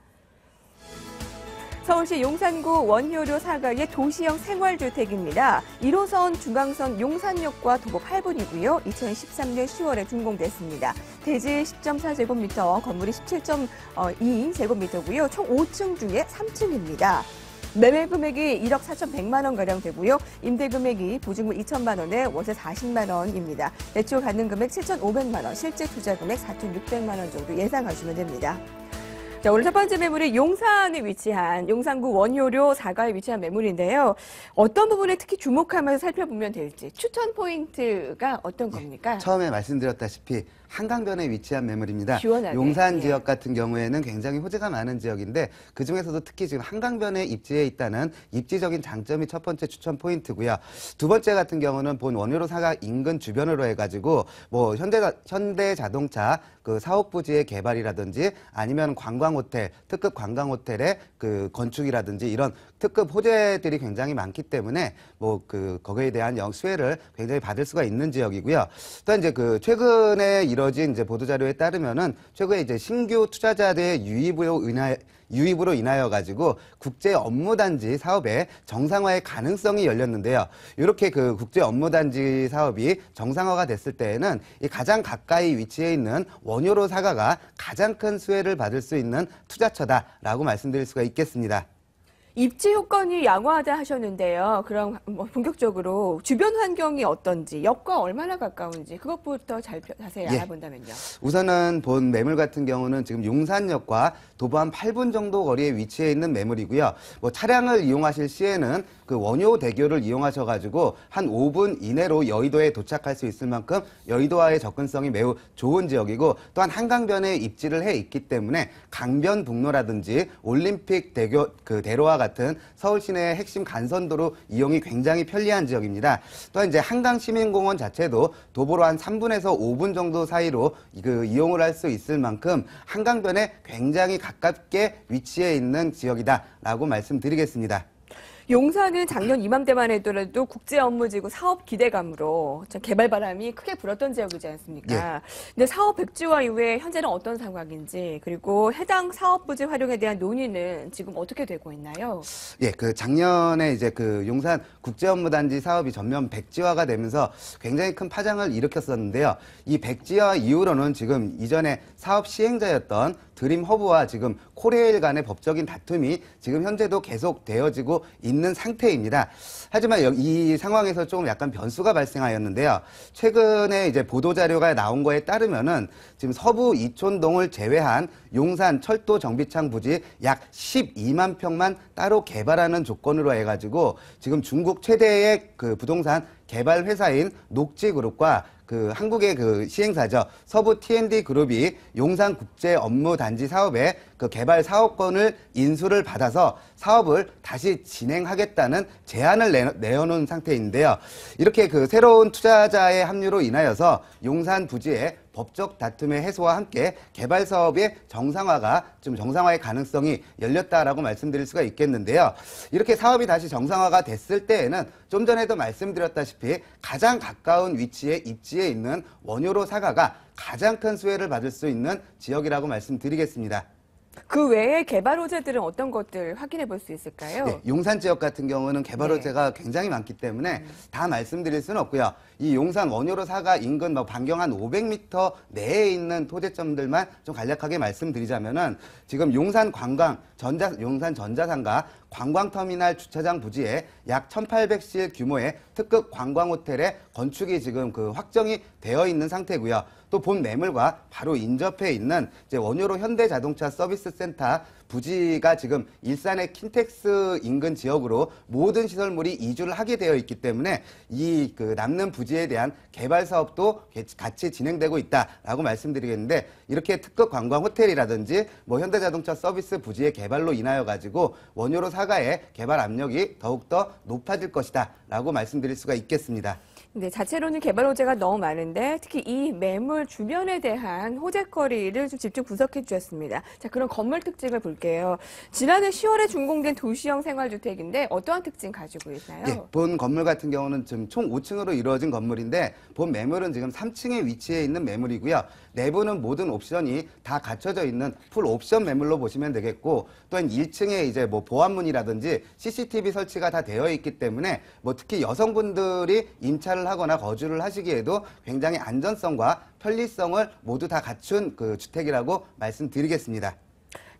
서울시 용산구 원효로 사가의 도시형 생활주택입니다. 1호선 중앙선 용산역과 도보 8분이고요. 2013년 10월에 준공됐습니다. 대지 10.4제곱미터, 건물이 17.2제곱미터고요. 총 5층 중에 3층입니다. 매매 금액이 1억 4,100만 원가량 되고요. 임대 금액이 보증금 2천만 원에 월세 40만 원입니다. 대출 받는 금액 7,500만 원, 실제 투자 금액 4,600만 원 정도 예상하시면 됩니다. 자, 오늘 첫 번째 매물이 용산에 위치한 용산구 원효로 사가에 위치한 매물인데요. 어떤 부분에 특히 주목하면서 살펴보면 될지 추천 포인트가 어떤 겁니까? 처음에 말씀드렸다시피 한강변에 위치한 매물입니다. 시원하게. 용산 예. 지역 같은 경우에는 굉장히 호재가 많은 지역인데 그중에서도 특히 지금 한강변에 입지해 있다는 입지적인 장점이 첫 번째 추천 포인트고요. 두 번째 같은 경우는 본 원효로 사가 인근 주변으로 해가지고 뭐 현대자동차 그 사업 부지의 개발이라든지 아니면 관광호텔, 특급 관광호텔의 그 건축이라든지 이런 특급 호재들이 굉장히 많기 때문에 뭐 거기에 대한 수혜를 굉장히 받을 수가 있는 지역이고요. 또 이제 최근에 이뤄진 이제 보도자료에 따르면은 최근에 이제 신규 투자자들의 유입으로 인하여 가지고 국제 업무단지 사업의 정상화의 가능성이 열렸는데요. 이렇게 국제 업무단지 사업이 정상화가 됐을 때에는 이 가장 가까이 위치해 있는 원효로 사가가 가장 큰 수혜를 받을 수 있는 투자처다라고 말씀드릴 수가 있겠습니다. 입지 요건이 양호하다 하셨는데요. 그럼 뭐 본격적으로 주변 환경이 어떤지, 역과 얼마나 가까운지 그것부터 자세히 알아본다면요. 우선은 본 매물 같은 경우는 지금 용산역과 도보 한 8분 정도 거리에 위치해 있는 매물이고요. 뭐 차량을 이용하실 시에는 원효대교를 이용하셔가지고 한 5분 이내로 여의도에 도착할 수 있을 만큼 여의도와의 접근성이 매우 좋은 지역이고 또한 한강변에 입지를 해 있기 때문에 강변북로라든지 올림픽 대로와 같은 서울 시내의 핵심 간선도로 이용이 굉장히 편리한 지역입니다. 또한 이제 한강시민공원 자체도 도보로 한 3분에서 5분 정도 사이로 이용을 할 수 있을 만큼 한강변에 굉장히 가깝게 위치해 있는 지역이다라고 말씀드리겠습니다. 용산은 작년 이맘때만 해도 국제 업무지구 사업 기대감으로 개발 바람이 크게 불었던 지역이지 않습니까? 근데 사업 백지화 이후에 현재는 어떤 상황인지 그리고 해당 사업 부지 활용에 대한 논의는 지금 어떻게 되고 있나요? 예, 작년에 이제 용산 국제 업무단지 사업이 전면 백지화가 되면서 굉장히 큰 파장을 일으켰었는데요. 이 백지화 이후로는 지금 이전에 사업 시행자였던 드림허브와 지금 코레일 간의 법적인 다툼이 지금 현재도 계속 되어지고 있는 상태입니다. 하지만 이 상황에서 조금 약간 변수가 발생하였는데요. 최근에 이제 보도자료가 나온 거에 따르면은 지금 서부 이촌동을 제외한 용산 철도 정비창 부지 약 12만 평만 따로 개발하는 조건으로 해가지고 지금 중국 최대의 부동산 개발 회사인 녹지그룹과 한국의 시행사죠. 서부 T&D 그룹이 용산 국제 업무 단지 사업의 개발 사업권을 인수를 받아서 사업을 다시 진행하겠다는 제안을 내어놓은 상태인데요. 이렇게 새로운 투자자의 합류로 인하여서 용산 부지의 법적 다툼의 해소와 함께 개발 사업의 정상화의 가능성이 열렸다라고 말씀드릴 수가 있겠는데요. 이렇게 사업이 다시 정상화가 됐을 때에는 좀 전에도 말씀드렸다시피 가장 가까운 위치에 입지해 있는 원효로 사가가 가장 큰 수혜를 받을 수 있는 지역이라고 말씀드리겠습니다. 그 외에 개발 호재들은 어떤 것들 확인해 볼 수 있을까요? 네, 용산 지역 같은 경우는 개발 호재가 굉장히 많기 때문에 다 말씀드릴 수는 없고요. 이 용산 원효로 사가 인근 반경 한 500m 내에 있는 토지점들만 좀 간략하게 말씀드리자면은 지금 용산 관광 용산 전자상가 관광터미널 주차장 부지에 약 1,800실 규모의 특급 관광호텔의 건축이 지금 확정이 되어 있는 상태고요. 또 본 매물과 바로 인접해 있는 이제 원효로 현대자동차 서비스센터 부지가 지금 일산의 킨텍스 인근 지역으로 모든 시설물이 이주를 하게 되어 있기 때문에 이 남는 부지에 대한 개발 사업도 같이 진행되고 있다라고 말씀드리겠는데, 이렇게 특급 관광 호텔이라든지 뭐 현대자동차 서비스 부지의 개발로 인하여 가지고 원효로 사가의 개발 압력이 더욱더 높아질 것이다라고 말씀드릴 수가 있겠습니다. 네, 자체로는 개발 호재가 너무 많은데 특히 이 매물 주변에 대한 호재거리를 좀 집중 분석해 주셨습니다. 자, 그럼 건물 특징을 볼게요. 지난해 10월에 준공된 도시형 생활주택인데 어떠한 특징 가지고 있나요? 예, 본 건물 같은 경우는 지금 총 5층으로 이루어진 건물인데 본 매물은 지금 3층에 위치해 있는 매물이고요. 내부는 모든 옵션이 다 갖춰져 있는 풀 옵션 매물로 보시면 되겠고, 또한 1층에 이제 뭐 보안문이라든지 CCTV 설치가 다 되어 있기 때문에 뭐 특히 여성분들이 임차를 하거나 거주를 하시기에도 굉장히 안전성과 편리성을 모두 다 갖춘 주택이라고 말씀드리겠습니다.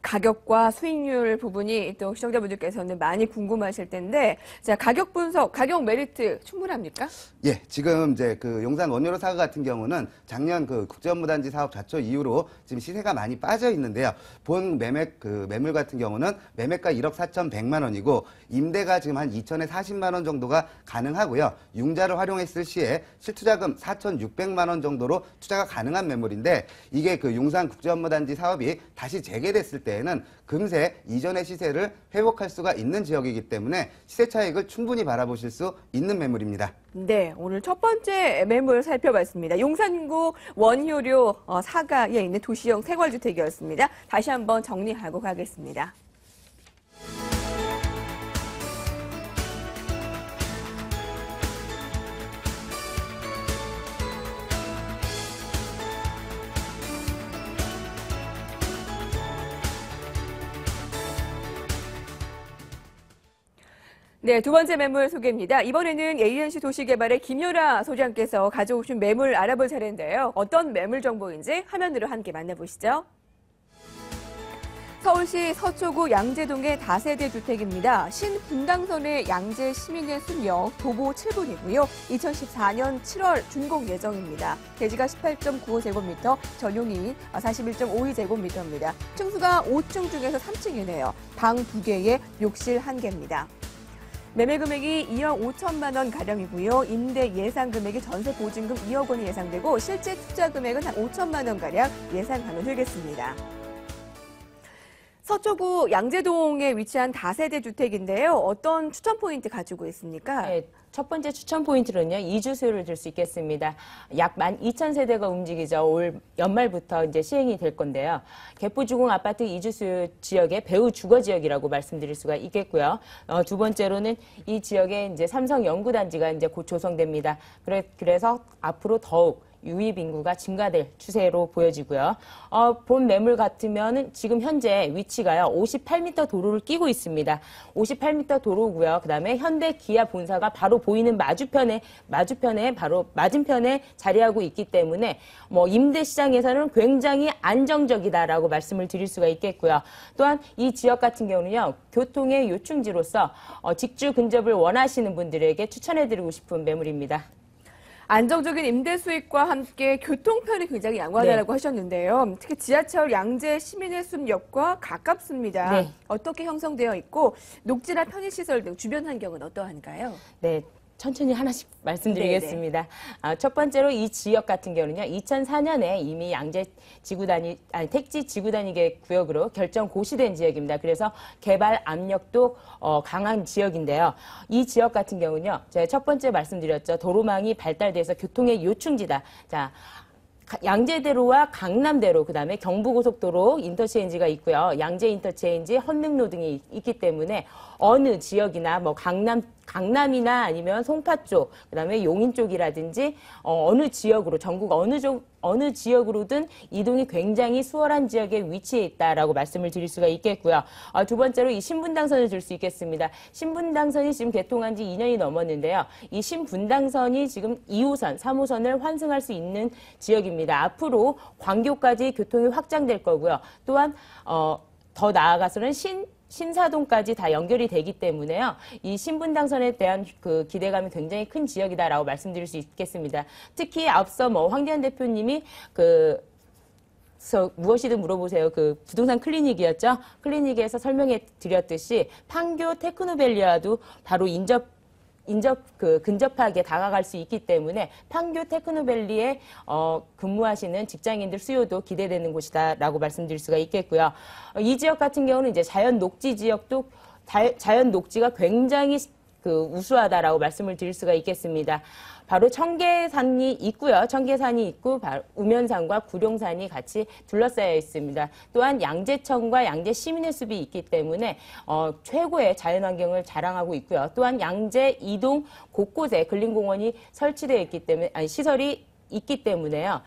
가격과 수익률 부분이 또 시청자분들께서는 많이 궁금하실 텐데, 자, 가격 분석, 가격 메리트 충분합니까? 예, 지금 이제 용산 원효로 사가 같은 경우는 작년 국제업무단지 사업 좌초 이후로 지금 시세가 많이 빠져 있는데요. 본 매물 같은 경우는 매매가 1억 4,100만 원이고 임대가 지금 한 2천에 40만 원 정도가 가능하고요. 융자를 활용했을 시에 실투자금 4,600만 원 정도로 투자가 가능한 매물인데, 이게 용산 국제업무단지 사업이 다시 재개됐을 때에는 금세 이전의 시세를 회복할 수가 있는 지역이기 때문에 시세 차익을 충분히 바라보실 수 있는 매물입니다. 네, 오늘 첫 번째 매물 살펴봤습니다. 용산구 원효로 사가에 있는 도시형 생활주택이었습니다. 다시 한번 정리하고 가겠습니다. 네, 두 번째 매물 소개입니다. 이번에는 ANC 도시개발의 김효라 소장께서 가져오신 매물 알아볼 차례인데요. 어떤 매물 정보인지 화면으로 함께 만나보시죠. 서울시 서초구 양재동의 다세대 주택입니다. 신분당선의 양재 시민의 순영 도보 7분이고요. 2014년 7월 준공 예정입니다. 대지가 18.95제곱미터, 전용이 41.52제곱미터입니다. 층수가 5층 중에서 3층이네요. 방 2개에 욕실 1개입니다. 매매 금액이 2억 5천만 원 가량이고요. 임대 예상 금액이 전세 보증금 2억 원이 예상되고 실제 투자 금액은 한 5천만 원 가량 예상하면 되겠습니다. 서초구 양재동에 위치한 다세대 주택인데요. 어떤 추천 포인트 가지고 있습니까? 네, 첫 번째 추천 포인트는요, 이주수요를 들 수 있겠습니다. 약 12,000세대가 움직이죠. 올 연말부터 이제 시행이 될 건데요. 개포주공 아파트 이주수요 지역의 배후 주거 지역이라고 말씀드릴 수가 있겠고요. 두 번째로는 이 지역에 이제 삼성 연구단지가 이제 곧 조성됩니다. 그래서 앞으로 더욱 유입 인구가 증가될 추세로 보여지고요. 본 매물 같으면 지금 현재 위치가요, 58m 도로를 끼고 있습니다. 58m 도로고요. 그다음에 현대 기아 본사가 바로 보이는 맞은편에 바로 맞은편에 자리하고 있기 때문에 뭐 임대 시장에서는 굉장히 안정적이다라고 말씀을 드릴 수가 있겠고요. 또한 이 지역 같은 경우는요, 교통의 요충지로서 직주 근접을 원하시는 분들에게 추천해드리고 싶은 매물입니다. 안정적인 임대 수익과 함께 교통편이 굉장히 양호하다고 하셨는데요. 특히 지하철 양재 시민의 숲역과 가깝습니다. 네. 어떻게 형성되어 있고 녹지나 편의시설 등 주변 환경은 어떠한가요? 네. 천천히 하나씩 말씀드리겠습니다. 첫 번째로 이 지역 같은 경우는요, 2004년에 이미 양재 택지 지구단위 구역으로 결정 고시된 지역입니다. 그래서 개발 압력도 강한 지역인데요. 이 지역 같은 경우는요, 제가 첫 번째 말씀드렸죠. 도로망이 발달돼서 교통의 요충지다. 자, 양재대로와 강남대로, 그다음에 경부고속도로 인터체인지가 있고요. 양재 인터체인지, 헌능로 등이 있기 때문에 어느 지역이나 뭐 강남이나 아니면 송파 쪽, 그다음에 용인 쪽이라든지 어느 지역으로, 전국 어느 지역으로든 이동이 굉장히 수월한 지역에 위치해 있다라고 말씀을 드릴 수가 있겠고요. 두 번째로 이 신분당선을 들 수 있겠습니다. 신분당선이 지금 개통한 지 2년이 넘었는데요. 이 신분당선이 지금 2호선, 3호선을 환승할 수 있는 지역입니다. 앞으로 광교까지 교통이 확장될 거고요. 또한 더 나아가서는 신사동까지 다 연결이 되기 때문에요. 이 신분당선에 대한 그 기대감이 굉장히 큰 지역이다라고 말씀드릴 수 있겠습니다. 특히 앞서 뭐 황교안 대표님이 무엇이든 물어보세요. 그 부동산 클리닉이었죠. 클리닉에서 설명해 드렸듯이 판교 테크노밸리와도 바로 근접하게 다가갈 수 있기 때문에 판교 테크노밸리에 근무하시는 직장인들 수요도 기대되는 곳이다라고 말씀드릴 수가 있겠고요. 이 지역 같은 경우는 이제 자연 녹지 지역도 자연 녹지가 굉장히 우수하다라고 말씀을 드릴 수가 있겠습니다. 바로 청계산이 있고요. 청계산이 있고 우면산과 구룡산이 같이 둘러싸여 있습니다. 또한 양재천과 양재시민의 숲이 있기 때문에 최고의 자연환경을 자랑하고 있고요. 또한 양재 이동 곳곳에 근린공원이 설치되어 있기 때문에 시설이 있기 때문에요.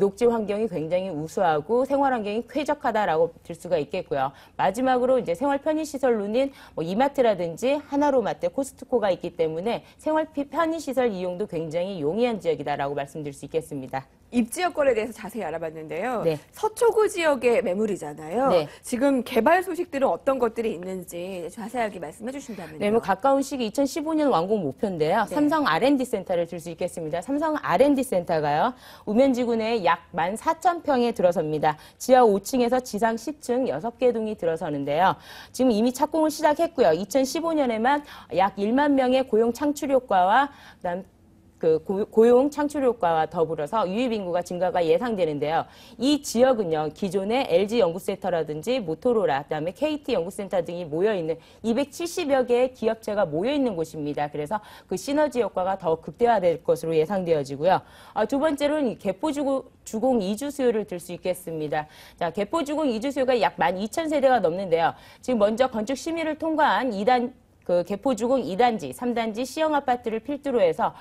녹지 환경이 굉장히 우수하고 생활 환경이 쾌적하다라고 들 수가 있겠고요. 마지막으로 이제 생활 편의 시설로는 뭐 이마트라든지 하나로마트, 코스트코가 있기 때문에 생활 편의 시설 이용도 굉장히 용이한 지역이다라고 말씀드릴 수 있겠습니다. 입지역 거래에 대해서 자세히 알아봤는데요. 네. 서초구 지역의 매물이잖아요. 네. 지금 개발 소식들은 어떤 것들이 있는지 자세하게 말씀해 주신다면요. 네, 뭐 가까운 시기 2015년 완공 목표인데요. 네. 삼성 R&D 센터를 들 수 있겠습니다. 삼성 R&D 센터가요. 우면지구 내에 약 14,000평에 들어섭니다. 지하 5층에서 지상 10층 6개 동이 들어서는데요. 지금 이미 착공을 시작했고요. 2015년에만 약 1만 명의 고용 창출 효과와 그다음 고용 창출 효과와 더불어서 유입 인구가 증가가 예상되는데요. 이 지역은요, 기존의 LG 연구센터라든지 모토로라, 그다음에 KT 연구센터 등이 모여있는 270여 개의 기업체가 모여있는 곳입니다. 그래서 그 시너지 효과가 더 극대화될 것으로 예상되어지고요. 두 번째로는 개포주공 이주 수요를 들 수 있겠습니다. 자, 개포주공 이주 수요가 약 12,000세대가 넘는데요. 지금 먼저 건축 심의를 통과한 개포주공 2단지, 3단지 시형 아파트를 필두로 해서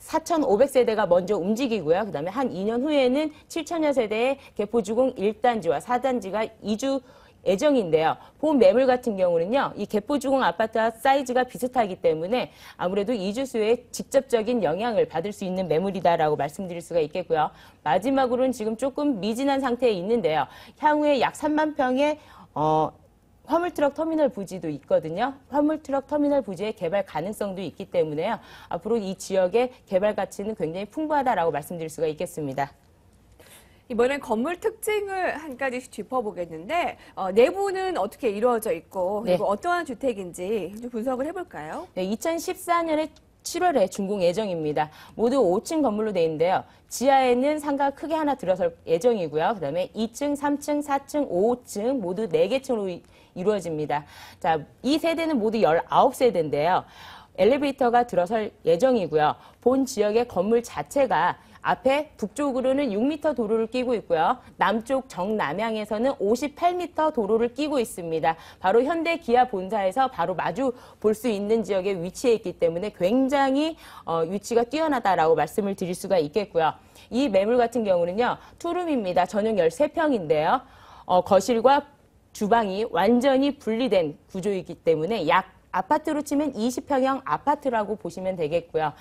4,500세대가 먼저 움직이고요. 그다음에 한 2년 후에는 7,000여 세대의 개포주공 1단지와 4단지가 이주 예정인데요. 본 매물 같은 경우는요, 이 개포주공 아파트와 사이즈가 비슷하기 때문에 아무래도 이주 수요에 직접적인 영향을 받을 수 있는 매물이다라고 말씀드릴 수가 있겠고요. 마지막으로는 지금 조금 미진한 상태에 있는데요. 향후에 약 3만 평의 화물트럭 터미널 부지도 있거든요. 화물트럭 터미널 부지의 개발 가능성도 있기 때문에요. 앞으로 이 지역의 개발 가치는 굉장히 풍부하다라고 말씀드릴 수가 있겠습니다. 이번엔 건물 특징을 한 가지씩 짚어보겠는데 내부는 어떻게 이루어져 있고 그리고 네. 어떠한 주택인지 좀 분석을 해볼까요? 네, 2014년에 7월에 준공 예정입니다. 모두 5층 건물로 되어 있는데요. 지하에는 상가가 크게 하나 들어설 예정이고요. 그다음에 2층, 3층, 4층, 5층 모두 4개 층으로 이루어집니다. 자, 이 세대는 모두 19세대인데요. 엘리베이터가 들어설 예정이고요. 본 지역의 건물 자체가 앞에 북쪽으로는 6m 도로를 끼고 있고요. 남쪽 정남향에서는 58m 도로를 끼고 있습니다. 바로 현대 기아 본사에서 바로 마주 볼 수 있는 지역에 위치해 있기 때문에 굉장히 위치가 뛰어나다라고 말씀을 드릴 수가 있겠고요. 이 매물 같은 경우는요. 투룸입니다. 전용 13평인데요. 거실과 주방이 완전히 분리된 구조이기 때문에 약 아파트로 치면 20평형 아파트라고 보시면 되겠고요.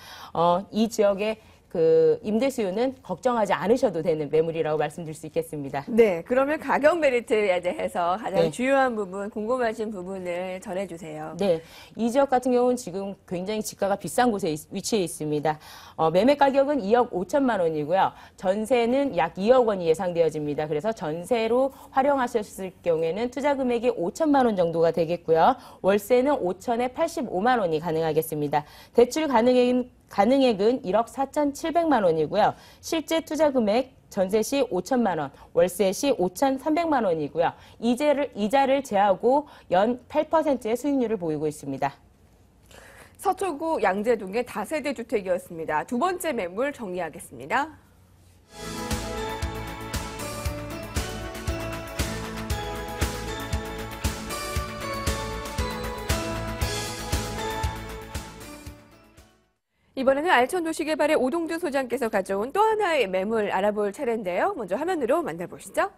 이 지역의 임대 수요는 걱정하지 않으셔도 되는 매물이라고 말씀드릴 수 있겠습니다. 네, 그러면 가격 메리트에 대해서 가장 네. 주요한 부분, 궁금하신 부분을 전해주세요. 네, 이 지역 같은 경우는 지금 굉장히 지가가 비싼 곳에 위치해 있습니다. 매매 가격은 2억 5천만 원이고요. 전세는 약 2억 원이 예상되어집니다. 그래서 전세로 활용하셨을 경우에는 투자 금액이 5천만 원 정도가 되겠고요. 월세는 5천에 85만 원이 가능하겠습니다. 대출 가능액은 1억 4,700만 원이고요. 실제 투자 금액 전세 시 5천만 원, 월세 시 5,300만 원이고요. 이자를 제하고 연 8%의 수익률을 보이고 있습니다. 서초구 양재동의 다세대 주택이었습니다. 두 번째 매물 정리하겠습니다. 이번에는 알천도시개발의 오동준 소장께서 가져온 또 하나의 매물 알아볼 차례인데요. 먼저 화면으로 만나보시죠.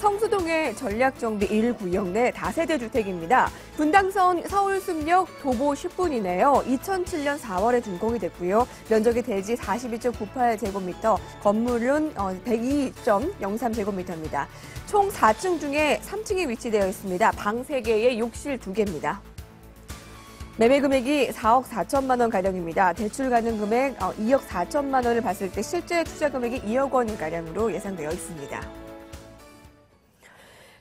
성수동의 전략정비 1구역 내 다세대 주택입니다. 분당선 서울숲역 도보 10분이네요. 2007년 4월에 준공이 됐고요. 면적이 대지 42.98제곱미터, 건물은 102.03제곱미터입니다. 총 4층 중에 3층이 위치되어 있습니다. 방 3개에 욕실 2개입니다. 매매 금액이 4억 4천만 원 가량입니다. 대출 가능 금액 2억 4천만 원을 봤을 때 실제 투자 금액이 2억 원 가량으로 예상되어 있습니다.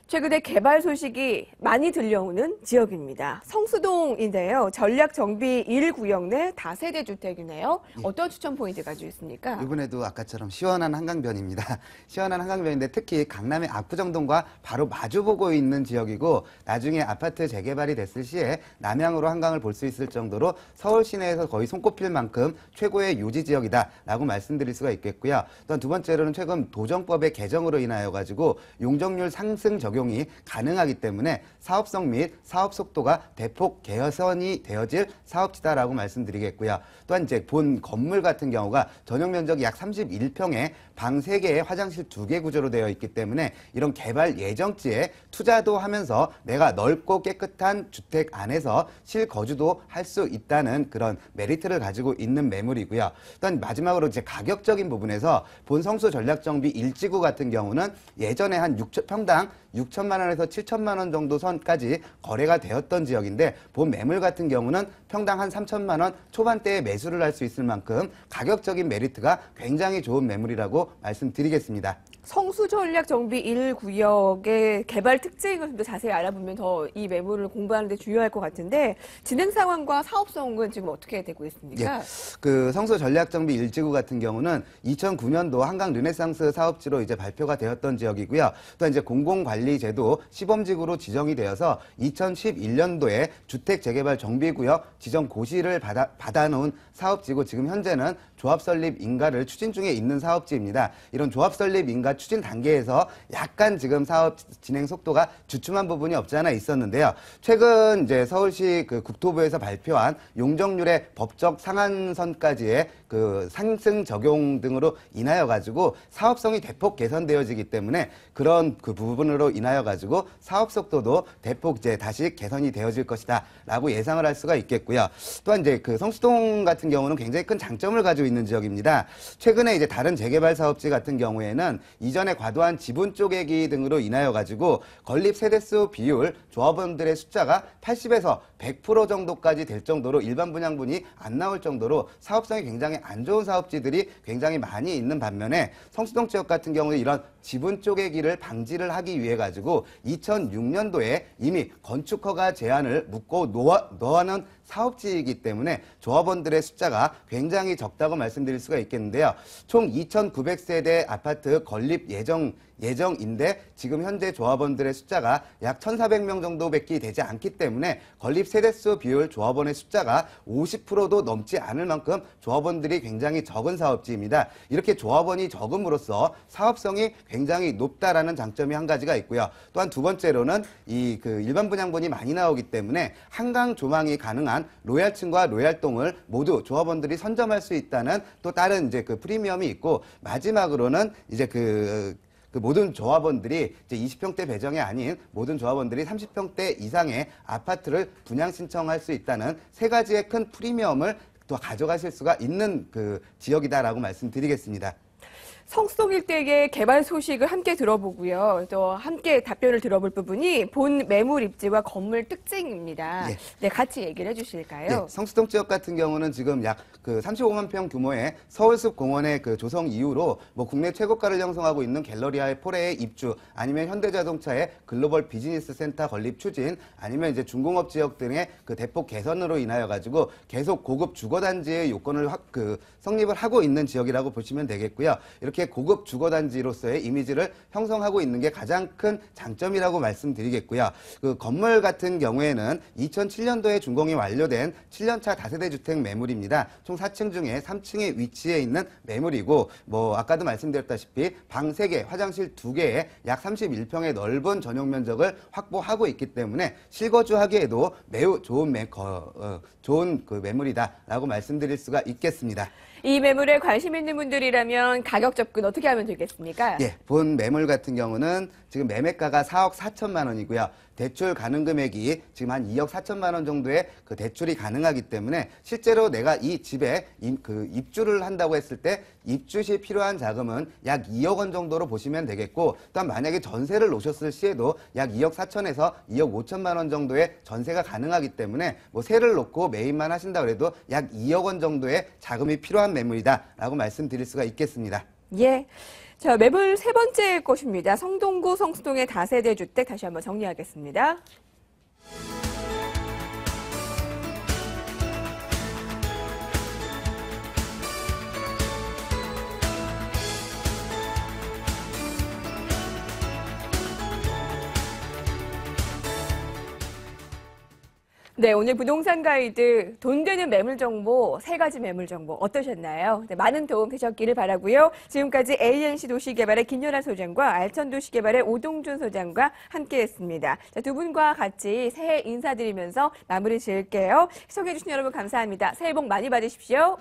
최근에 개발 소식이 많이 들려오는 지역입니다. 성수동인데요. 전략정비 1구역 내 다세대 주택이네요. 어떤 추천 포인트 가지고 있습니까? 이번에도 아까처럼 시원한 한강변입니다. 시원한 한강변인데 특히 강남의 압구정동과 바로 마주보고 있는 지역이고 나중에 아파트 재개발이 됐을 시에 남향으로 한강을 볼 수 있을 정도로 서울 시내에서 거의 손꼽힐 만큼 최고의 요지 지역이다라고 말씀드릴 수가 있겠고요. 또한 두 번째로는 최근 도정법의 개정으로 인하여 가지고 용적률 상승 적용이 가능하기 때문에 사업성 및 사업 속도가 대폭 개선이 되어질 사업지다라고 말씀드리겠고요. 또한 이제 본 건물 같은 경우가 전용 면적이 약 31평에 방 3개에 화장실 2개 구조로 되어 있기 때문에 이런 개발 예정지에 투자도 하면서 내가 넓고 깨끗한 주택 안에서 실거주도 할 수 있다는 그런 메리트를 가지고 있는 매물이고요. 또한 마지막으로 이제 가격적인 부분에서 본 성수 전략정비 1지구 같은 경우는 예전에 한 평당 6천만 원에서 7천만 원 정도 선까지 거래가 되었던 지역인데 본 매물 같은 경우는 평당 한 3천만 원 초반대에 매수를 할 수 있을 만큼 가격적인 메리트가 굉장히 좋은 매물이라고 말씀드리겠습니다. 성수 전략 정비 1구역의 개발 특징을 좀 더 자세히 알아보면 더 이 매물을 공부하는 데 중요할 것 같은데 진행 상황과 사업성은 지금 어떻게 되고 있습니까? 예, 그 성수 전략 정비 1지구 같은 경우는 2009년도 한강 르네상스 사업지로 이제 발표가 되었던 지역이고요. 또 이제 공공관리제도 시범지구로 지정이 되어서 2011년도에 주택 재개발 정비구역 지정 고시를 받아놓은 사업지고 지금 현재는 조합 설립 인가를 추진 중에 있는 사업지입니다. 이런 조합 설립 인가 추진 단계에서 약간 지금 사업 진행 속도가 주춤한 부분이 없지 않아 있었는데요. 최근 이제 서울시 그 국토부에서 발표한 용적률의 법적 상한선까지의 그 상승 적용 등으로 인하여 가지고 사업성이 대폭 개선되어지기 때문에 그런 그 부분으로 인하여 가지고 사업 속도도 대폭 이제 다시 개선이 되어질 것이다라고 예상을 할 수가 있겠고요. 또한 이제 그 성수동 같은 경우는 굉장히 큰 장점을 가지고 있는 지역입니다. 최근에 이제 다른 재개발 사업지 같은 경우에는 이전에 과도한 지분 쪼개기 등으로 인하여 가지고 건립 세대수 비율 조합원들의 숫자가 80에서 100% 정도까지 될 정도로 일반 분양분이 안 나올 정도로 사업성이 굉장히 안 좋은 사업지들이 굉장히 많이 있는 반면에 성수동 지역 같은 경우에 이런 지분 쪼개기를 방지를 하기 위해 가지고 2006년도에 이미 건축허가 제한을 묶고 놓아놓은 사업지이기 때문에 조합원들의 숫자가 굉장히 적다고 말씀드릴 수가 있겠는데요. 총 2,900세대 아파트 건립 예정인데 지금 현재 조합원들의 숫자가 약 1,400명 정도밖에 되지 않기 때문에 건립 세대수 비율 조합원의 숫자가 50%도 넘지 않을 만큼 조합원들이 굉장히 적은 사업지입니다. 이렇게 조합원이 적음으로써 사업성이 굉장히 높다라는 장점이 한 가지가 있고요. 또한 두 번째로는 이 그 일반 분양분이 많이 나오기 때문에 한강 조망이 가능한 로얄층과 로얄동을 모두 조합원들이 선점할 수 있다는 또 다른 이제 그 프리미엄이 있고 마지막으로는 이제 그 모든 조합원들이 이제 20평대 배정이 아닌 모든 조합원들이 30평대 이상의 아파트를 분양 신청할 수 있다는 세 가지의 큰 프리미엄을 또 가져가실 수가 있는 그 지역이다라고 말씀드리겠습니다. 성수동 일대의 개발 소식을 함께 들어보고요. 또 함께 답변을 들어볼 부분이 본 매물 입지와 건물 특징입니다. 예. 네, 같이 얘기를 해주실까요? 네, 성수동 지역 같은 경우는 지금 약 그 35만 평 규모의 서울숲 공원의 그 조성 이후로 뭐 국내 최고가를 형성하고 있는 갤러리아의 폴에 입주, 아니면 현대자동차의 글로벌 비즈니스 센터 건립 추진, 아니면 이제 중공업 지역 등의 그 대폭 개선으로 인하여 가지고 계속 고급 주거단지의 요건을 성립을 하고 있는 지역이라고 보시면 되겠고요. 이렇게 고급 주거단지로서의 이미지를 형성하고 있는 게 가장 큰 장점이라고 말씀드리겠고요. 그 건물 같은 경우에는 2007년도에 준공이 완료된 7년차 다세대 주택 매물입니다. 총 4층 중에 3층에 위치해 있는 매물이고, 뭐 아까도 말씀드렸다시피 방 3개, 화장실 2개에 약 31평의 넓은 전용 면적을 확보하고 있기 때문에 실거주하기에도 매우 좋은 그 매물이다라고 말씀드릴 수가 있겠습니다. 이 매물에 관심 있는 분들이라면 가격 접근 어떻게 하면 되겠습니까? 예, 본 매물 같은 경우는 지금 매매가가 4억 4천만 원이고요. 대출 가능 금액이 지금 한 2억 4천만 원 정도의 그 대출이 가능하기 때문에 실제로 내가 이 집에 입주를 한다고 했을 때 입주 시 필요한 자금은 약 2억 원 정도로 보시면 되겠고, 또한 만약에 전세를 놓으셨을 시에도 약 2억 4천에서 2억 5천만 원 정도의 전세가 가능하기 때문에 뭐 세를 놓고 매입만 하신다 그래도 약 2억 원 정도의 자금이 필요한 매물이다라고 말씀드릴 수가 있겠습니다. 예. 자, 매물 세 번째 곳입니다. 성동구 성수동의 다세대 주택 다시 한번 정리하겠습니다. 네, 오늘 부동산 가이드 돈 되는 매물 정보, 세 가지 매물 정보 어떠셨나요? 네, 많은 도움 되셨기를 바라고요. 지금까지 ANC 도시개발의 김연아 소장과 알천 도시개발의 오동준 소장과 함께했습니다. 자, 두 분과 같이 새해 인사드리면서 마무리 지을게요. 시청해주신 여러분 감사합니다. 새해 복 많이 받으십시오.